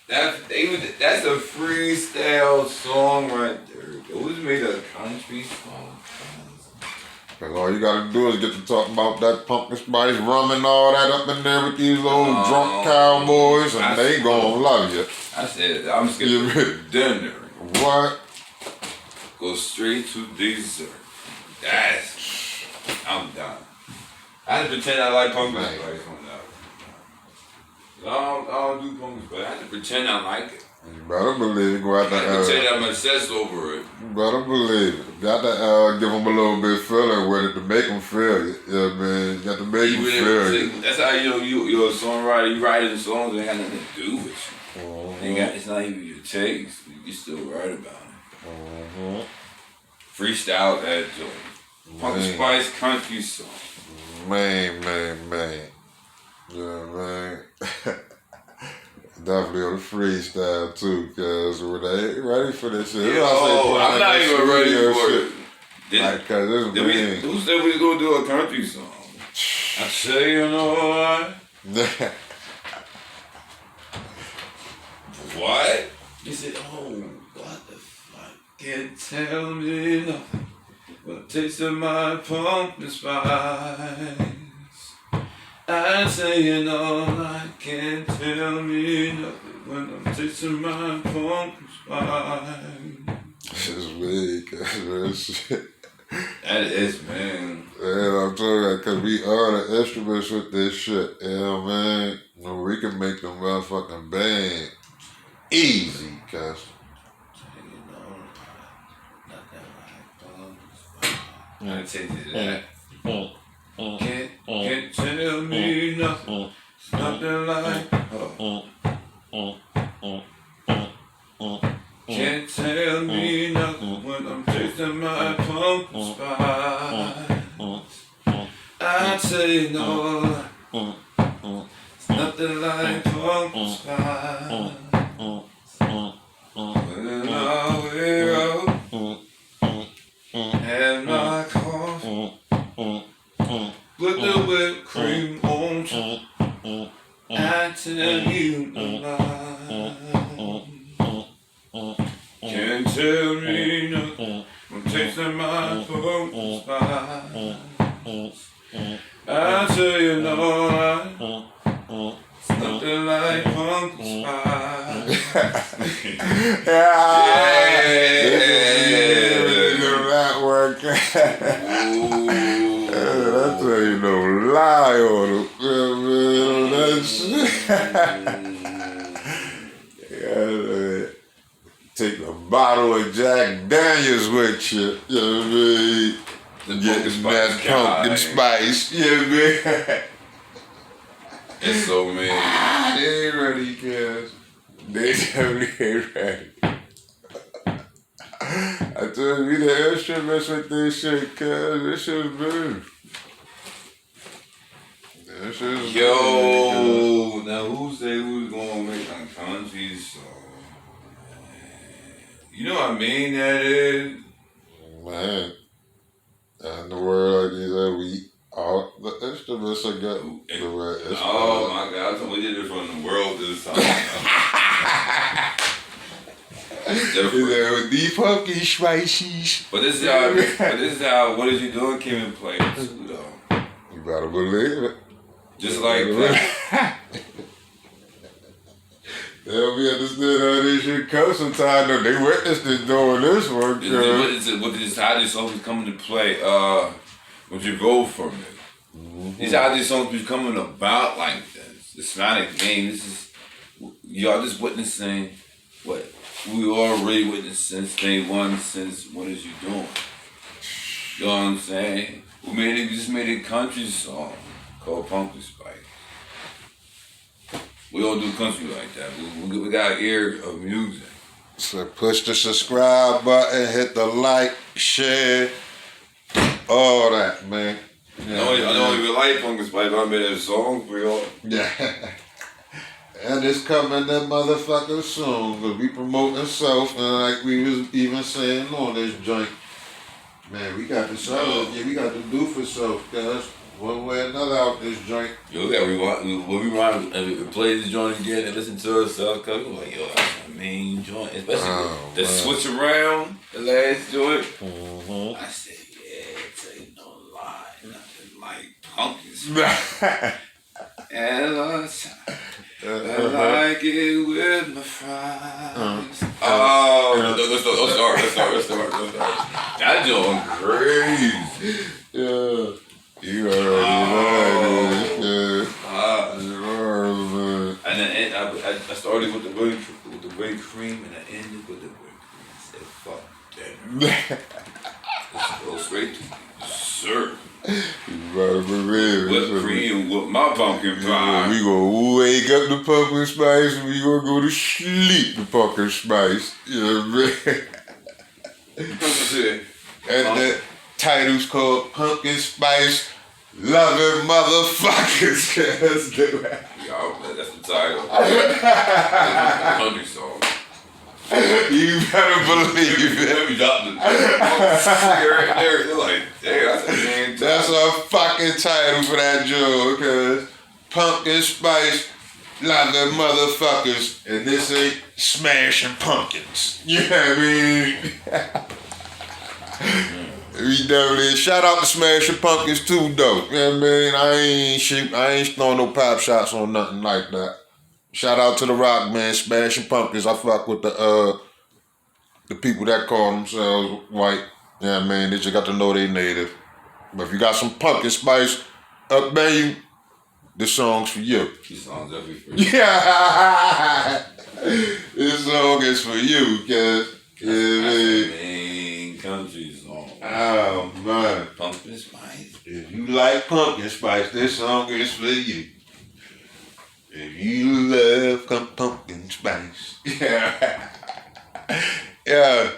That's a freestyle song right there. Who's made a country song? Cause all you gotta do is get to talk about that pumpkin spice rum and all that up in there with these old drunk cowboys, and they gonna love you. I said, I'm skipping dinner. What? Go straight to dessert. I'm done. I had to pretend I like pumpkin spice one day. I don't do pumpkin spice. I have to pretend I like it. You better believe it. Go out there. Pretend I'm obsessed over it. You better believe it. Got to give them a little bit of feeling with it to make them feel it. You know what I mean? You got to make them feel it. That's how you're a songwriter. You writing songs that ain't got nothing to do with you. It's not even your taste. You still write about it. Freestyle that joint. Pumpkin spice country song. Man. You know what I mean? Definitely on the freestyle too, cause when they ain't ready for this shit. I'm not even ready for it. Like, cause this who said we was gonna do a country song? I say, you know what? What? He said, what the fuck? Can't tell me nothing but the taste of my pumpkin spice. I say, you know, I can't tell me nothing when I'm tasting my pumpkin spice. This is weak, that shit. That is, man. And I'm telling you, cause we are the instruments with this shit. You know what I mean? And we can make them motherfucking bang. Easy, cuz. I take you to that. Can't tell me nothing. It's nothing like. Can't tell me nothing when I'm tasting my pumpkin spice. I say no. It's nothing like pumpkin spice. When I wear out and my coffee, put the whipped cream on top. I tell you a lie. Can't tell me nothing. I'm tasting my pumpkin spice. I tell you no lie. It's nothing like pumpkin spice. That work. I tell you no lie on it. That shit. Take a bottle of Jack Daniels with you. You know what I mean? Getting that pumpkin spice. You know what I mean? It's so mean. They ain't ready, cuz. They definitely ain't ready. I tell you, we the instruments with this shit, cuz. This shit's big. This shit's Yo, now who say who's gonna make a country song? You know what I mean that is? Man. And the word like that, we all the instruments are good. Oh my God, we did it from the world this time. That's different. With the pumpkin spices. But this is how What Is You Doing came in play too, though. You better believe it. Just like that. They'll be understand how this shit comes sometimes. Though they witnessed it doing this work. What is how these songs come into play? Would you go for it? These how these songs be coming about like this. It's not a game. This is y'all just witnessing what we already witnessed since day one. Since What Is You Doing? You know what I'm saying? We just made a country song called Pumpkin Spice. We don't do country like that. We got an ear of music. So push the subscribe button, hit the like, share, all that, man. Yeah, I don't even like Pumpkin Spice, but I made a song for y'all. Yeah. And it's coming that motherfucker soon, cause we promoting self, and like we was even saying on this joint, man, we got to sell it. Yeah, we got to do for self, cause one way or another out this joint. Yo, yeah, when we want to play this joint again and listen to ourselves, cause we like, yo, that's the main joint, especially the switch around the last joint. I said, yeah, tell you no lie, nothing like pumpkins. And I like it with my fries. Oh, let's start. That joint crazy. Yeah. You already know. Yeah. And then I started with the whipped cream and I ended with the whipped cream. I said, fuck that. Let's go straight to dessert. Whipped cream with my pumpkin pie. We gonna wake up the pumpkin spice and we gonna go to sleep the pumpkin spice. You know what I mean? And that title's called Pumpkin Spice Loving Motherfuckers. Y'all, that's the title. That's a country song. You better believe it. Let me drop the right there. They're like, damn, that's a fucking title for that joke, cause Pumpkin Spice Loving Motherfuckers, and this ain't Smashing Pumpkins. You know what I mean? We definitely shout out to Smashing Pumpkins too, though. You know what I mean? I ain't throwing no pop shots on nothing like that. Shout out to the rock, man. Smashing Pumpkins. I fuck with the people that call themselves white. You know what I mean? They just got to know they native. But if you got some pumpkin spice up there, you, this song's for you. This song's definitely for you. Yeah. This song is for you, cuz. Main country song. Oh man. Pumpkin spice. If you like pumpkin spice, this song is for you. If you love pumpkin spice. Yeah. Yeah.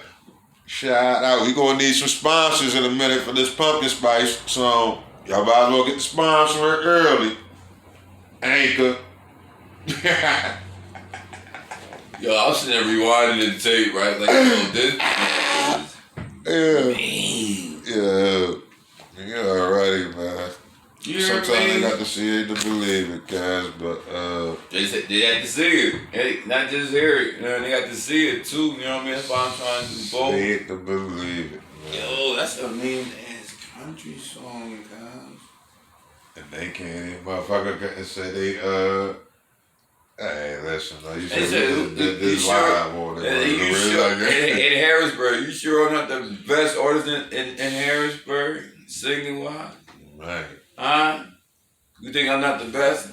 Shout out. We gonna need some sponsors in a minute for this pumpkin spice. So y'all might as well get the sponsor early. Anchor. Yo, I was sitting there rewinding the tape, right? Like, yo, this. Yeah. Yeah, alrighty, man. Sometimes they got to see it to believe it, guys, but they had to see it. Hey, not just hear it, you know, they got to see it too, you know what I mean? That's why I'm trying to do both. See it to believe it, man. Yo, that's a mean ass country song, guys. And they can't even motherfucker say they hey, listen, you said this live or in Harrisburg, you sure I'm not the best artist in Harrisburg singing wise? Right. Huh? You think I'm not the best?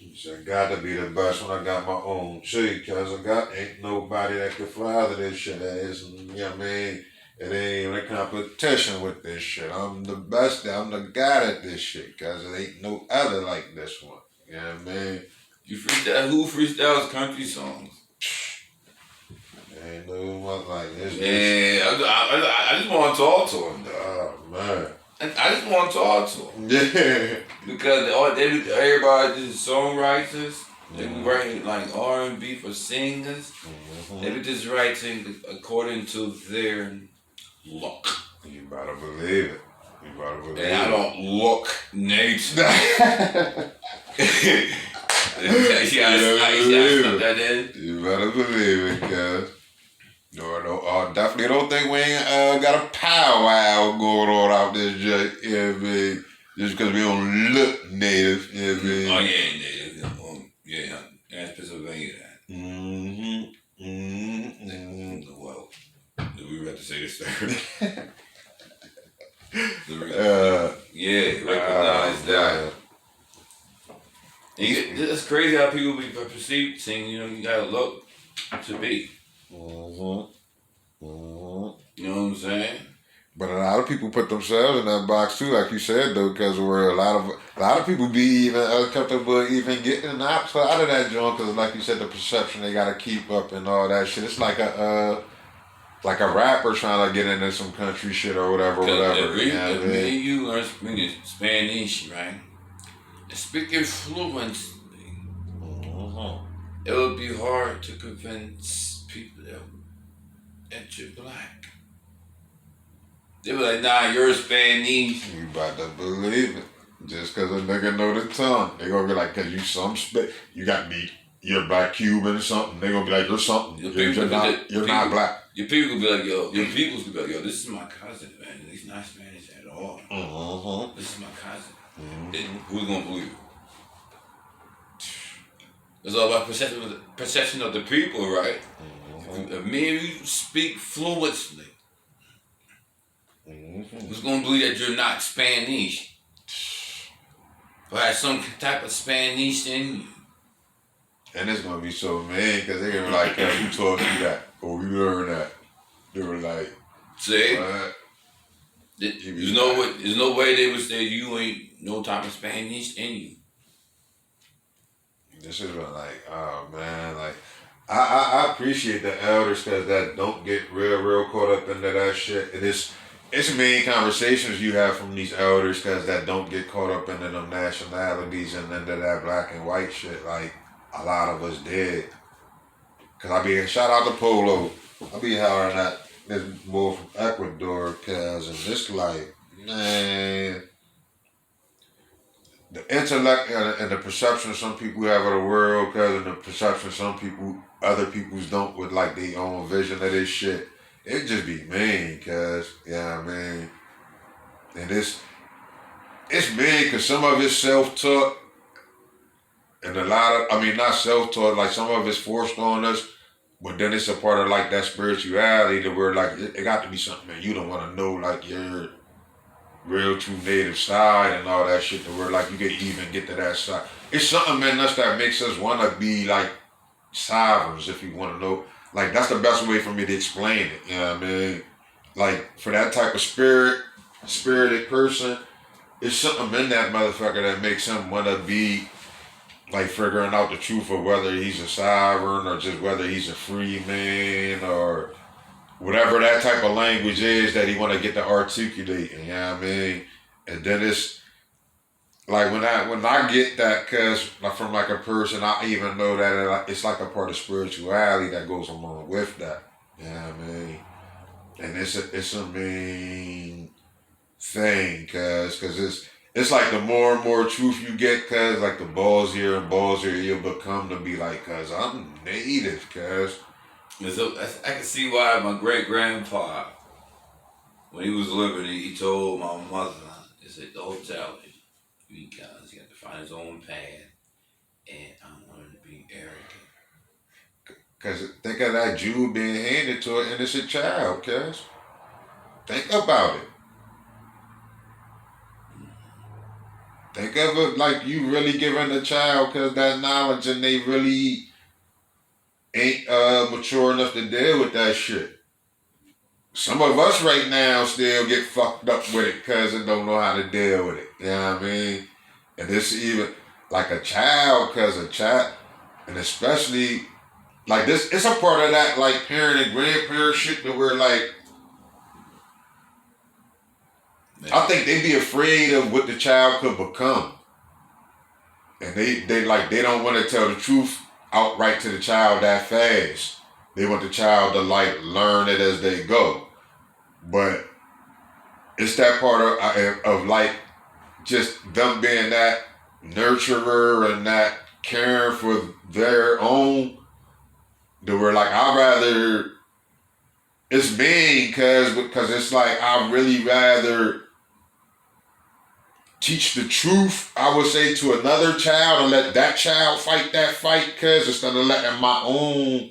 I got to be the best when I got my own shit, cause ain't nobody that can fly to this shit. That is, you know what I mean? It ain't even a competition with this shit. I'm the best. I'm the guy at this shit, cause there ain't no other like this one. You know what I mean? You freestyle? Who freestyles country songs? Ain't no one like this. Yeah, I just want to talk to him, though. Oh man. I just want to talk to him. Yeah. Because everybody just songwriters. They be writing like R&B for singers. They be just writing according to their look. You better believe it. You better believe it. And I don't look native. You better believe it, cuz. No, definitely don't think we ain't got a powwow going on out this joint. You know what I mean? Just because we don't look native. You know what I mean? Oh, yeah, native. Yeah, that's Pennsylvania. Well, we have to say this third. Recognize that. It's crazy how people be perceived saying, you know, you gotta look to be. You know what I'm saying? But a lot of people put themselves in that box too, like you said though, because where a lot of people be even uncomfortable even getting an opposite out of that joint, because like you said, the perception they gotta keep up and all that shit. It's like a rapper trying to get into some country shit or whatever. If you learn Spanish, right? Speaking fluently, it would be hard to convince people that you're black. They were like, nah, you're Spanish. You about to believe it. Just cause a nigga know the tongue. They gonna be like, cause you got me, you're black Cuban or something. They gonna be like, you're something. You're not black. Your people could be like, your peoples could be like, yo, this is my cousin, man. He's not Spanish at all. This is my cousin. Who's gonna believe it? It's all about perception of the people, right? If me and you speak fluently, who's gonna believe that you're not Spanish? Or have some type of Spanish in you? And it's gonna be so mean because they were like, who taught you that? Or you learned that? They were like, see? What? There's no way they would say you ain't no type of Spanish in you. This is like, oh man, like I appreciate the elders because that don't get real caught up into that shit. It's main conversations you have from these elders because that don't get caught up into them nationalities and into that black and white shit like a lot of us did. Cause shout out to Polo. I be hollering at this boy from Ecuador cause and this like, man, the intellect and the perception some people have of the world, cause and the perception some other people's don't with like their own vision of this shit. It just be mean, cause yeah, man. And it's mean cause some of it's self-taught, and a lot of not self-taught, like some of it's forced on us. But then it's a part of like that spirituality that we're like it got to be something man you don't want to know like your real true native side and all that shit to where like you can even get to that side. It's something in us that makes us want to be like sovereigns if you want to know. Like that's the best way for me to explain it. You know what I mean? Like for that type of spirited person, it's something in that motherfucker that makes him want to be like figuring out the truth of whether he's a sovereign or just whether he's a free man or whatever that type of language is that he want to get to articulate. You know what I mean? And then it's like when I get that, cause from like a person, I even know that it's like a part of spirituality that goes along with that. You know what I mean? And it's a main thing, cause it's like the more and more truth you get, cause like the ballsier and ballsier you'll become to be like, cause I'm native, cause. And so I can see why my great grandpa, when he was living, he told my mother, he said, don't tell him because he got to find his own path, and I don't want him to be arrogant. Cause think of that jewel being handed to an innocent child, cuz. Think about it. Think of it like you really giving a child cause that knowledge and they really ain't mature enough to deal with that shit. Some of us right now still get fucked up with it cause they don't know how to deal with it. You know what I mean? And it's even like a child, cause a child, and especially like this, it's a part of that like parent and grandparent shit that we're like, I think they be afraid of what the child could become. And they don't want to tell the truth outright to the child that fast. They want the child to like learn it as they go. But it's that part of like just them being that nurturer and that caring for their own, that we're like, I'd rather, it's mean because it's like I'd really rather teach the truth, I would say, to another child and let that child fight that fight, cuz instead of letting my own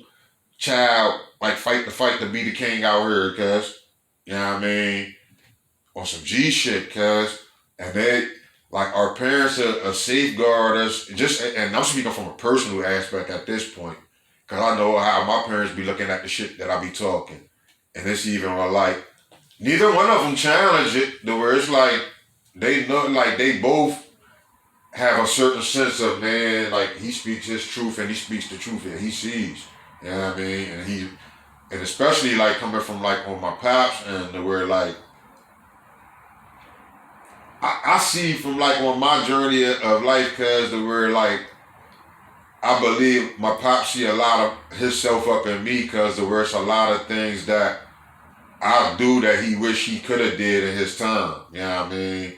child like fight the fight to be the king out here, cuz. You know what I mean? On some G shit, cuz. And they, like our parents are safeguard us, just, and I'm speaking from a personal aspect at this point, cuz I know how my parents be looking at the shit that I be talking. And it's even like, neither one of them challenge it, to where it's like, they know, like they both have a certain sense of, man, like he speaks his truth and he speaks the truth and he sees. You know what I mean? And especially like coming from like on my pops and where like I see from like on my journey of life, cuz to where like I believe my pop see a lot of himself up in me because there's a lot of things that I do that he wish he could have did in his time. You know what I mean?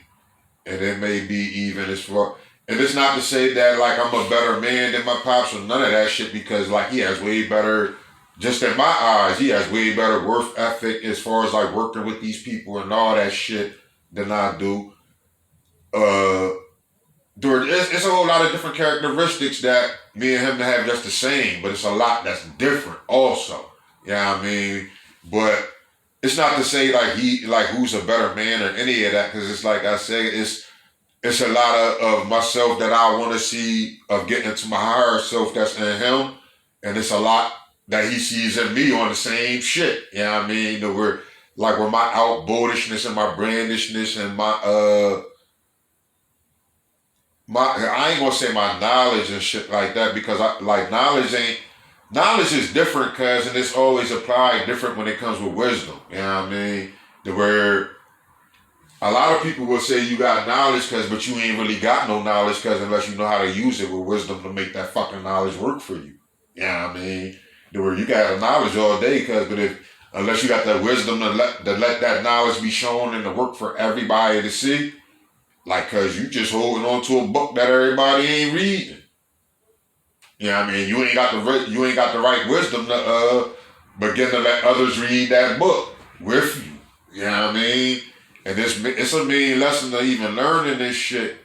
And it may be even as far. And it's not to say that like I'm a better man than my pops or none of that shit because like he has way better, just in my eyes, he has way better work ethic as far as like working with these people and all that shit than I do. Uh, it's a whole lot of different characteristics that me and him have just the same, but it's a lot that's different also. Yeah, I mean, but it's not to say like he like who's a better man or any of that because it's like I say it's a lot of myself that I want to see of getting to my higher self that's in him, and it's a lot that he sees in me on the same shit. You know what I mean? That we're like where my outboldishness and my brandishness and my I ain't gonna say my knowledge and shit like that because I like knowledge is different cause and it's always applied different when it comes with wisdom. You know what I mean? The where a lot of people will say you got knowledge cause but you ain't really got no knowledge cause unless you know how to use it with wisdom to make that fucking knowledge work for you. You know what I mean? The where you got the knowledge all day cause but if unless you got that wisdom to let that knowledge be shown and to work for everybody to see, like, cause you just holding on to a book that everybody ain't reading. You know what I mean? You ain't got the right wisdom to begin to let others read that book with you. You know what I mean? And it's a mean lesson to even learning this shit.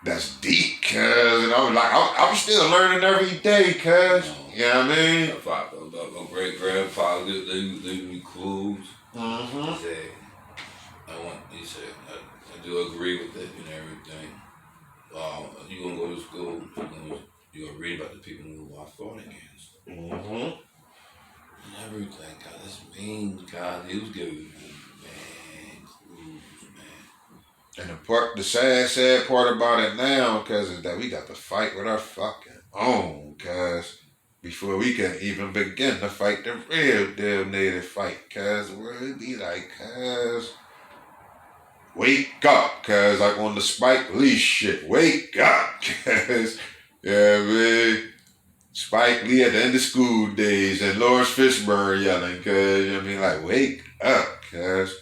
That's deep, cuz. And I'm still learning every day, cuz. You know what I mean? My great grandpa leave me clues. Mm-hmm. He said, I do agree with it and everything. You gonna go to school, you gonna read about the people who I fought against. Mm-hmm. And everything, God, that's mean, God. He was giving me, man, clues, man. And the sad part about it now, cuz, is that we got to fight with our fucking own, cuz. Before we can even begin to fight the real damn native fight, cuz. Where it be like, cuz. Wake up, cuz, like on the Spike Lee shit. Wake up, cuz. Yeah, man. Spike Lee at the end of school days and Lawrence Fishburne yelling, cuz. You know what I mean? Like, wake up, cuz.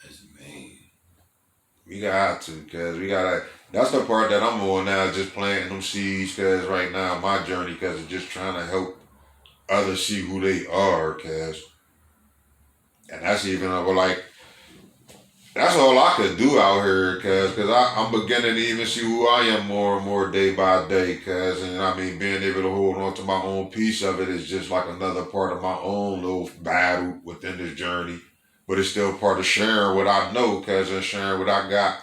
That's mean. We got to, cuz. We gotta. That's the part that I'm on now, just planting them seeds, cuz right now, my journey, cuz, is just trying to help others see who they are, cuz. And that's even, like, that's all I could do out here, cause I'm beginning to even see who I am more and more day by day, cuz, and I mean being able to hold on to my own piece of it is just like another part of my own little battle within this journey, but it's still part of sharing what I know, cuz, and sharing what I got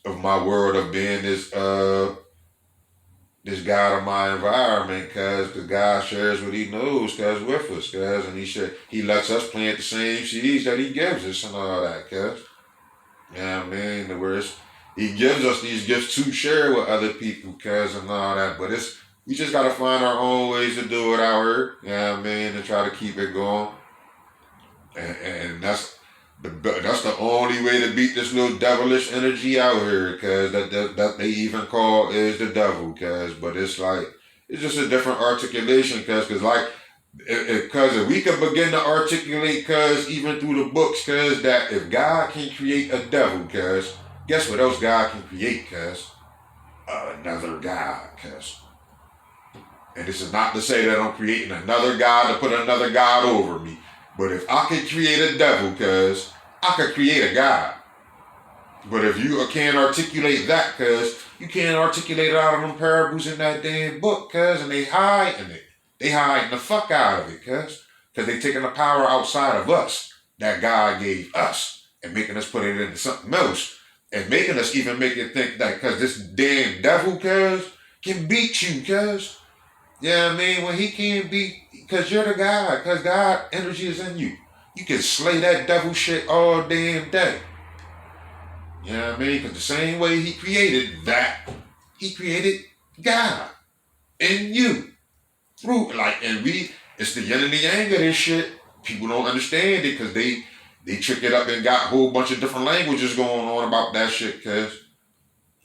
of my world of being this God of my environment, cuz God shares what He knows, cuz, with us, cuz, and He lets us plant the same seeds that He gives us and all that, cuz. You know what I mean? Whereas he gives us these gifts to share with other people, cuz, and all that. But we just gotta find our own ways to do it out here. You know what I mean? And try to keep it going. And that's the only way to beat this little devilish energy out here, cuz that they even call is the devil, cuz. But it's like it's just a different articulation, cuz like. Cause if we could begin to articulate, cuz, even through the books, cuz, that if God can create a devil, cuz, guess what else God can create, cuz? Another God, cuz. And this is not to say that I'm creating another God to put another God over me. But if I could create a devil, cuz, I could create a God. But if you can't articulate that, cuz, you can't articulate it out of them parables in that damn book, cuz, and they hiding it. They hiding the fuck out of it, cuz they taking the power outside of us that God gave us and making us put it into something else and making us even make it think that cuz this damn devil, cuz, can beat you, cuz. You know what I mean? When he can't beat, cuz you're the God, cuz God energy is in you. You can slay that devil shit all damn day. You know what I mean? Because the same way he created that, he created God in you. Through it's the yin and the yang of this shit. People don't understand it because they trick it up and got a whole bunch of different languages going on about that shit, cuz.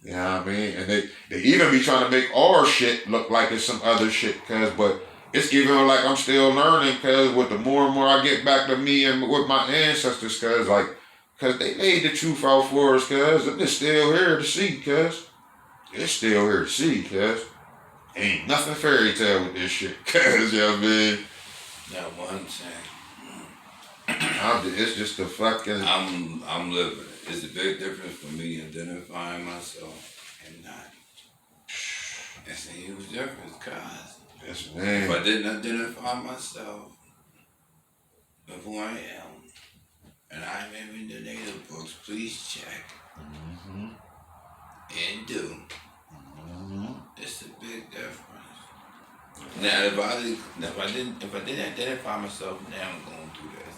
You know what I mean? And they even be trying to make our shit look like it's some other shit, cuz, but it's even like I'm still learning, cuz, with the more and more I get back to me and with my ancestors, cuz, like, cuz they laid the truth out for us, cuz, and it's still here to see, cuz. It's still here to see, cuz. Ain't nothing fairy tale with this shit, cuz, you know what I mean? Not one thing. It's just the fucking. I'm living it. It's a big difference for me identifying myself and not. It's a huge difference, cause Yes, if man. I didn't identify myself with who I am, and I'm in the native books, please check Mm-hmm. and do. Mm-hmm. It's a big difference. Now, if I didn't identify myself, now I'm going through this.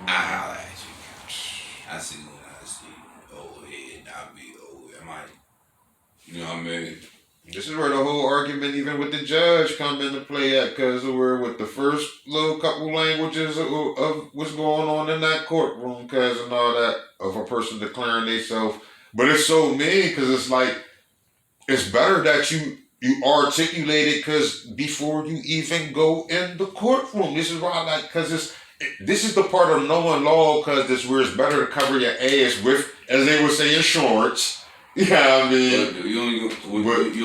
I holler at you. I see when I see old head, and I be old. I might, you know what I mean? This is where the whole argument, even with the judge, come into play at, because we're with the first little couple languages of what's going on in that courtroom, cause and all that, of a person declaring themselves. But it's so mean, because it's like, it's better that you articulate it, because before you even go in the courtroom, this is why I like, because this is the part of knowing law, because this where it's better to cover your ass with, as they would say, insurance. Yeah, I mean, but you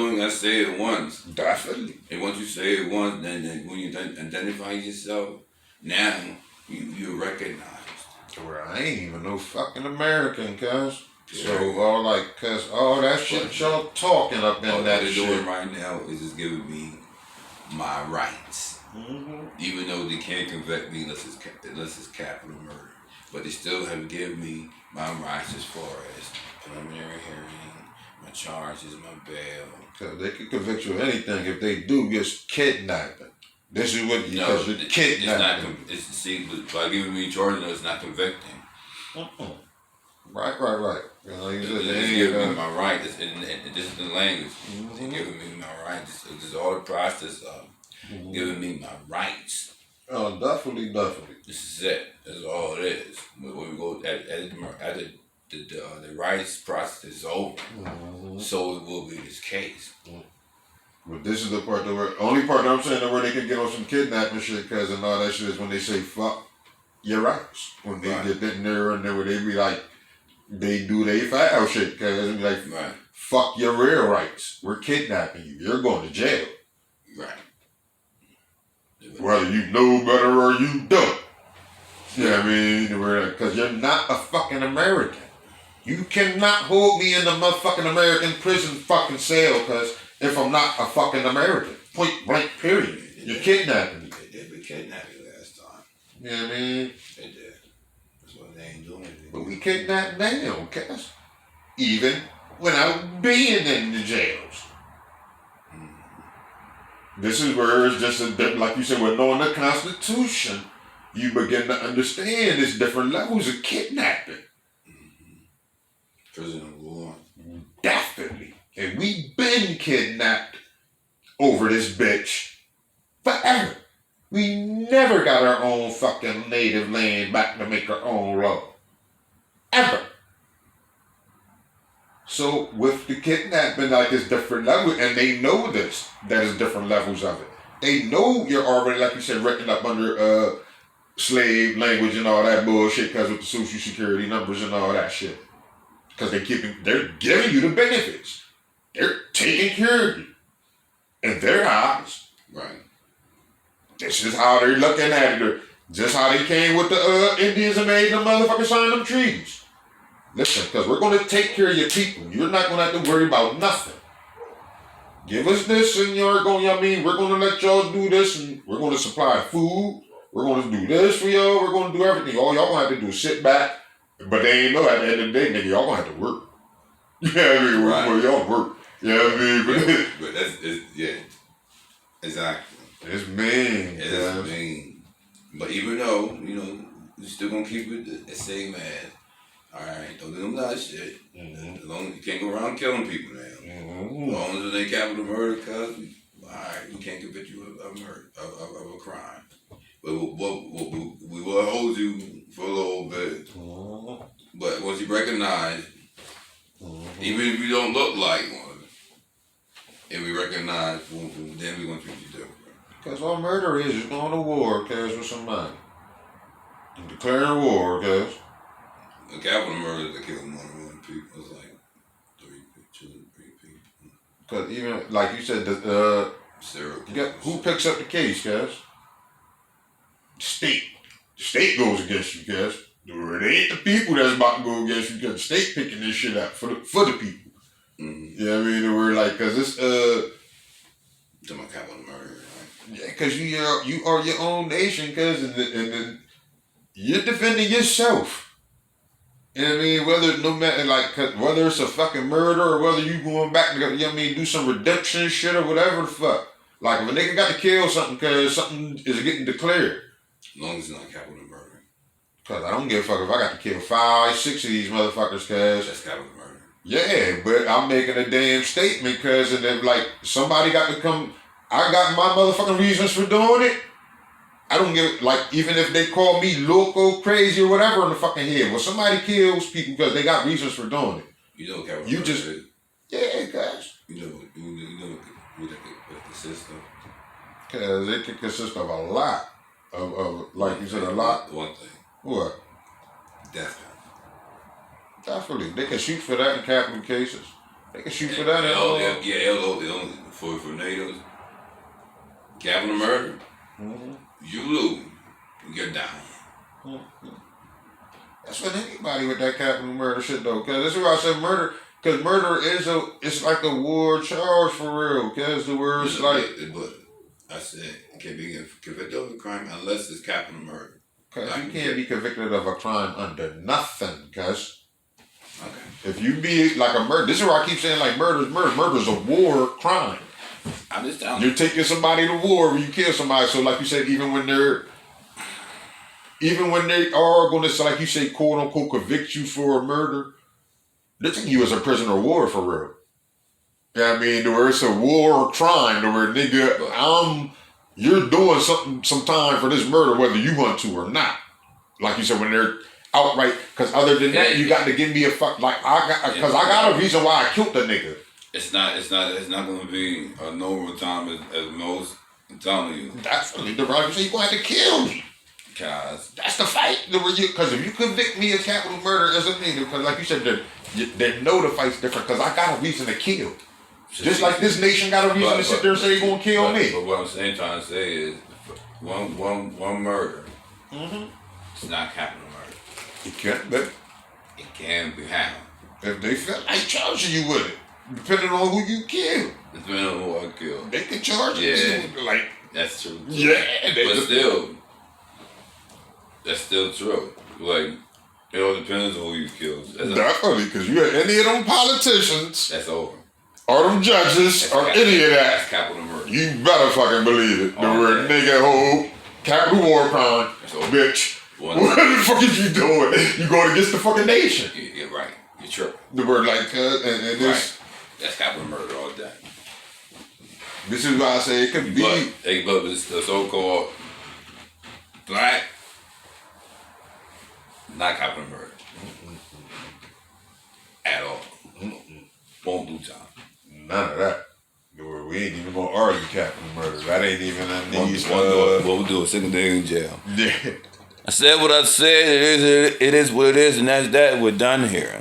only gotta say it once. Definitely. And once you say it once, then when you identify yourself, now you're recognized. Where I ain't even no fucking American, cuz. So, all like, cuz all that shit y'all talking up in that what they're shit. doing right now is just giving me my rights. Mm-hmm. Even though they can't convict me unless it's capital murder. But they still have given me my rights as far as preliminary hearing, my charges, my bail. Cause they could convict you of anything if they do, just kidnapping. This is what you cause you're kidnapping. By giving me charges, it's not convicting. Mm-mm. Right. You know, you said It's giving me my rights. This is the language. Mm-hmm. They're giving me my rights. This is all the process of giving me my rights. Oh, definitely. This is it. That's all it is. When we go after the rights process is over, so it will be this case. But this is the part that only part that I'm saying that where they can get on some kidnapping shit, cause and all that shit is when they say fuck your rights. When they get in there and where they be like, they do they foul shit, cause they be like, fuck your real rights. We're kidnapping you. You're going to jail. Right. Whether you know better or you don't. You know what I mean? Because you're not a fucking American. You cannot hold me in the motherfucking American prison fucking cell, because if I'm not a fucking American. Point blank, period. You're kidnapping me. They did kidnap you last time. You know what I mean? They did. That's why they ain't doing it. But we kidnapped now, cuz. Even without being in the jails. This is where it's just like you said, with knowing the Constitution, you begin to understand there's different levels of kidnapping. Prisoner of war. Definitely. And we been kidnapped over this bitch forever. We never got our own fucking native land back to make our own law. Ever. So with the kidnapping, like it's different levels, and they know this, that is different levels of it. They know you're already, like you said, written up under slave language and all that bullshit, because with the social security numbers and all that shit. Because they're giving you the benefits. They're taking care of you. In their eyes. Right. This is how they're looking at it. Just how they came with the Indians and made them motherfuckers sign them treaties. Listen, because we're going to take care of your people. You're not going to have to worry about nothing. Give us this and we're going to let y'all do this, and we're going to supply food. We're going to do this for y'all. We're going to do everything. All y'all going to have to do is sit back. But they ain't know at the end of the day, nigga, y'all going to have to work. You know what I mean? Right. Y'all work. You know what I mean? But yeah. Exactly. It's mean. It is mean. But even though, we're still going to keep it the same as, all right, don't do them that shit. As long as you can't go around killing people now. As long as it ain't capital murder, cuz, all right, we can't convict you of murder, of a crime. But we will hold you for a little bit. But once you recognize Mm-hmm. Even if you don't look like one, and we recognize, then we want you to do it. Because all murder is going to war, cuz, with somebody. And declaring war, cuz. The capital murder that killed more than one people. It's like two, three people. Because even, like you said, who picks up the case, cuz? The state. The state goes against you, cuz. It ain't the people that's about to go against you, because the state picking this shit up for the people. Mm-hmm. You know what I mean? We're like, because it's, to my capital murder, right? Yeah, because you are your own nation, cuz, and then you're defending yourself. You know what I mean? Whether, no matter, like, whether it's a fucking murder or whether you going back to, you know what I mean, do some redemption shit or whatever the fuck. Like, if a nigga got to kill something because something is getting declared. As long as it's not capital murder. Because I don't give a fuck if I got to kill 5, 6 of these motherfuckers, cuz. That's capital murder. Yeah, but I'm making a damn statement, cuz, and then, like, somebody got to come. I got my motherfucking reasons for doing it. I don't give, like, even if they call me loco, crazy, or whatever in the fucking head. Well, somebody kills people because they got reasons for doing it. You know what capital You murder just, is? yeah, guys. You know what it consists of? Because it can consist of a lot of like you said, a lot. One thing. What? Death. Definitely. They can shoot for that in capital cases. They can shoot for that in for natives. Capital murder. Mm-hmm. You lose. You're down. Mm-hmm. That's what anybody with that capital murder shit though. Cause that's why I said murder. Cause murder it's like a war charge for real. Cause the word's like. But I said it can't be convicted of a crime unless it's capital murder. Cause you can't be convicted of a crime under nothing. Cause. Okay. If you be like a murder, this is why I keep saying like murder is murder. Murder is a war crime. I'm just telling You're taking somebody to war when you kill somebody. So like you said, even when they are going to, like you say, quote unquote, convict you for a murder, they're taking you as a prisoner of war for real. You know what I mean? Where it's a war crime, where nigga, you're doing some time for this murder, whether you want to or not. Like you said, when they're outright, because other than that, you got to give me a fuck. Like I got a reason why I killed the nigga. It's not going to be a normal time as most. I'm telling you. That's really the right. You gonna have to kill me. Cause that's the fight. Because if you convict me of capital murder as a nigga, because like you said, they know the fight's different. Because I got a reason to kill. Just like this nation got a reason to sit there and say they gonna kill me. But what I'm trying to say is, one murder. Mm-hmm. It's not capital murder. It can't be. It can be handled. If they feel like charging you with it. Depending on who you kill. Depending on who I kill. They can charge you. Yeah. Like, that's true. Yeah. But that's still true. Like, it all depends on who you kill. Definitely, because you had any of them politicians. That's over. Or them judges, or any of that. That's capital murder. You better fucking believe it. The word nigga, hoe, capital war crime, bitch. What the fuck is you doing? You going against the fucking nation. You're right. You're true. The word like, and this. Right. That's capital murder all day. This is why I say it could be. But it's the so-called black, not capital murder. At all. Won't do time. None of that. We ain't even gonna argue capital murder. That ain't even on these. What we do, a single day in jail. Yeah. I said what I said. It is what it is, and that's that. We're done here.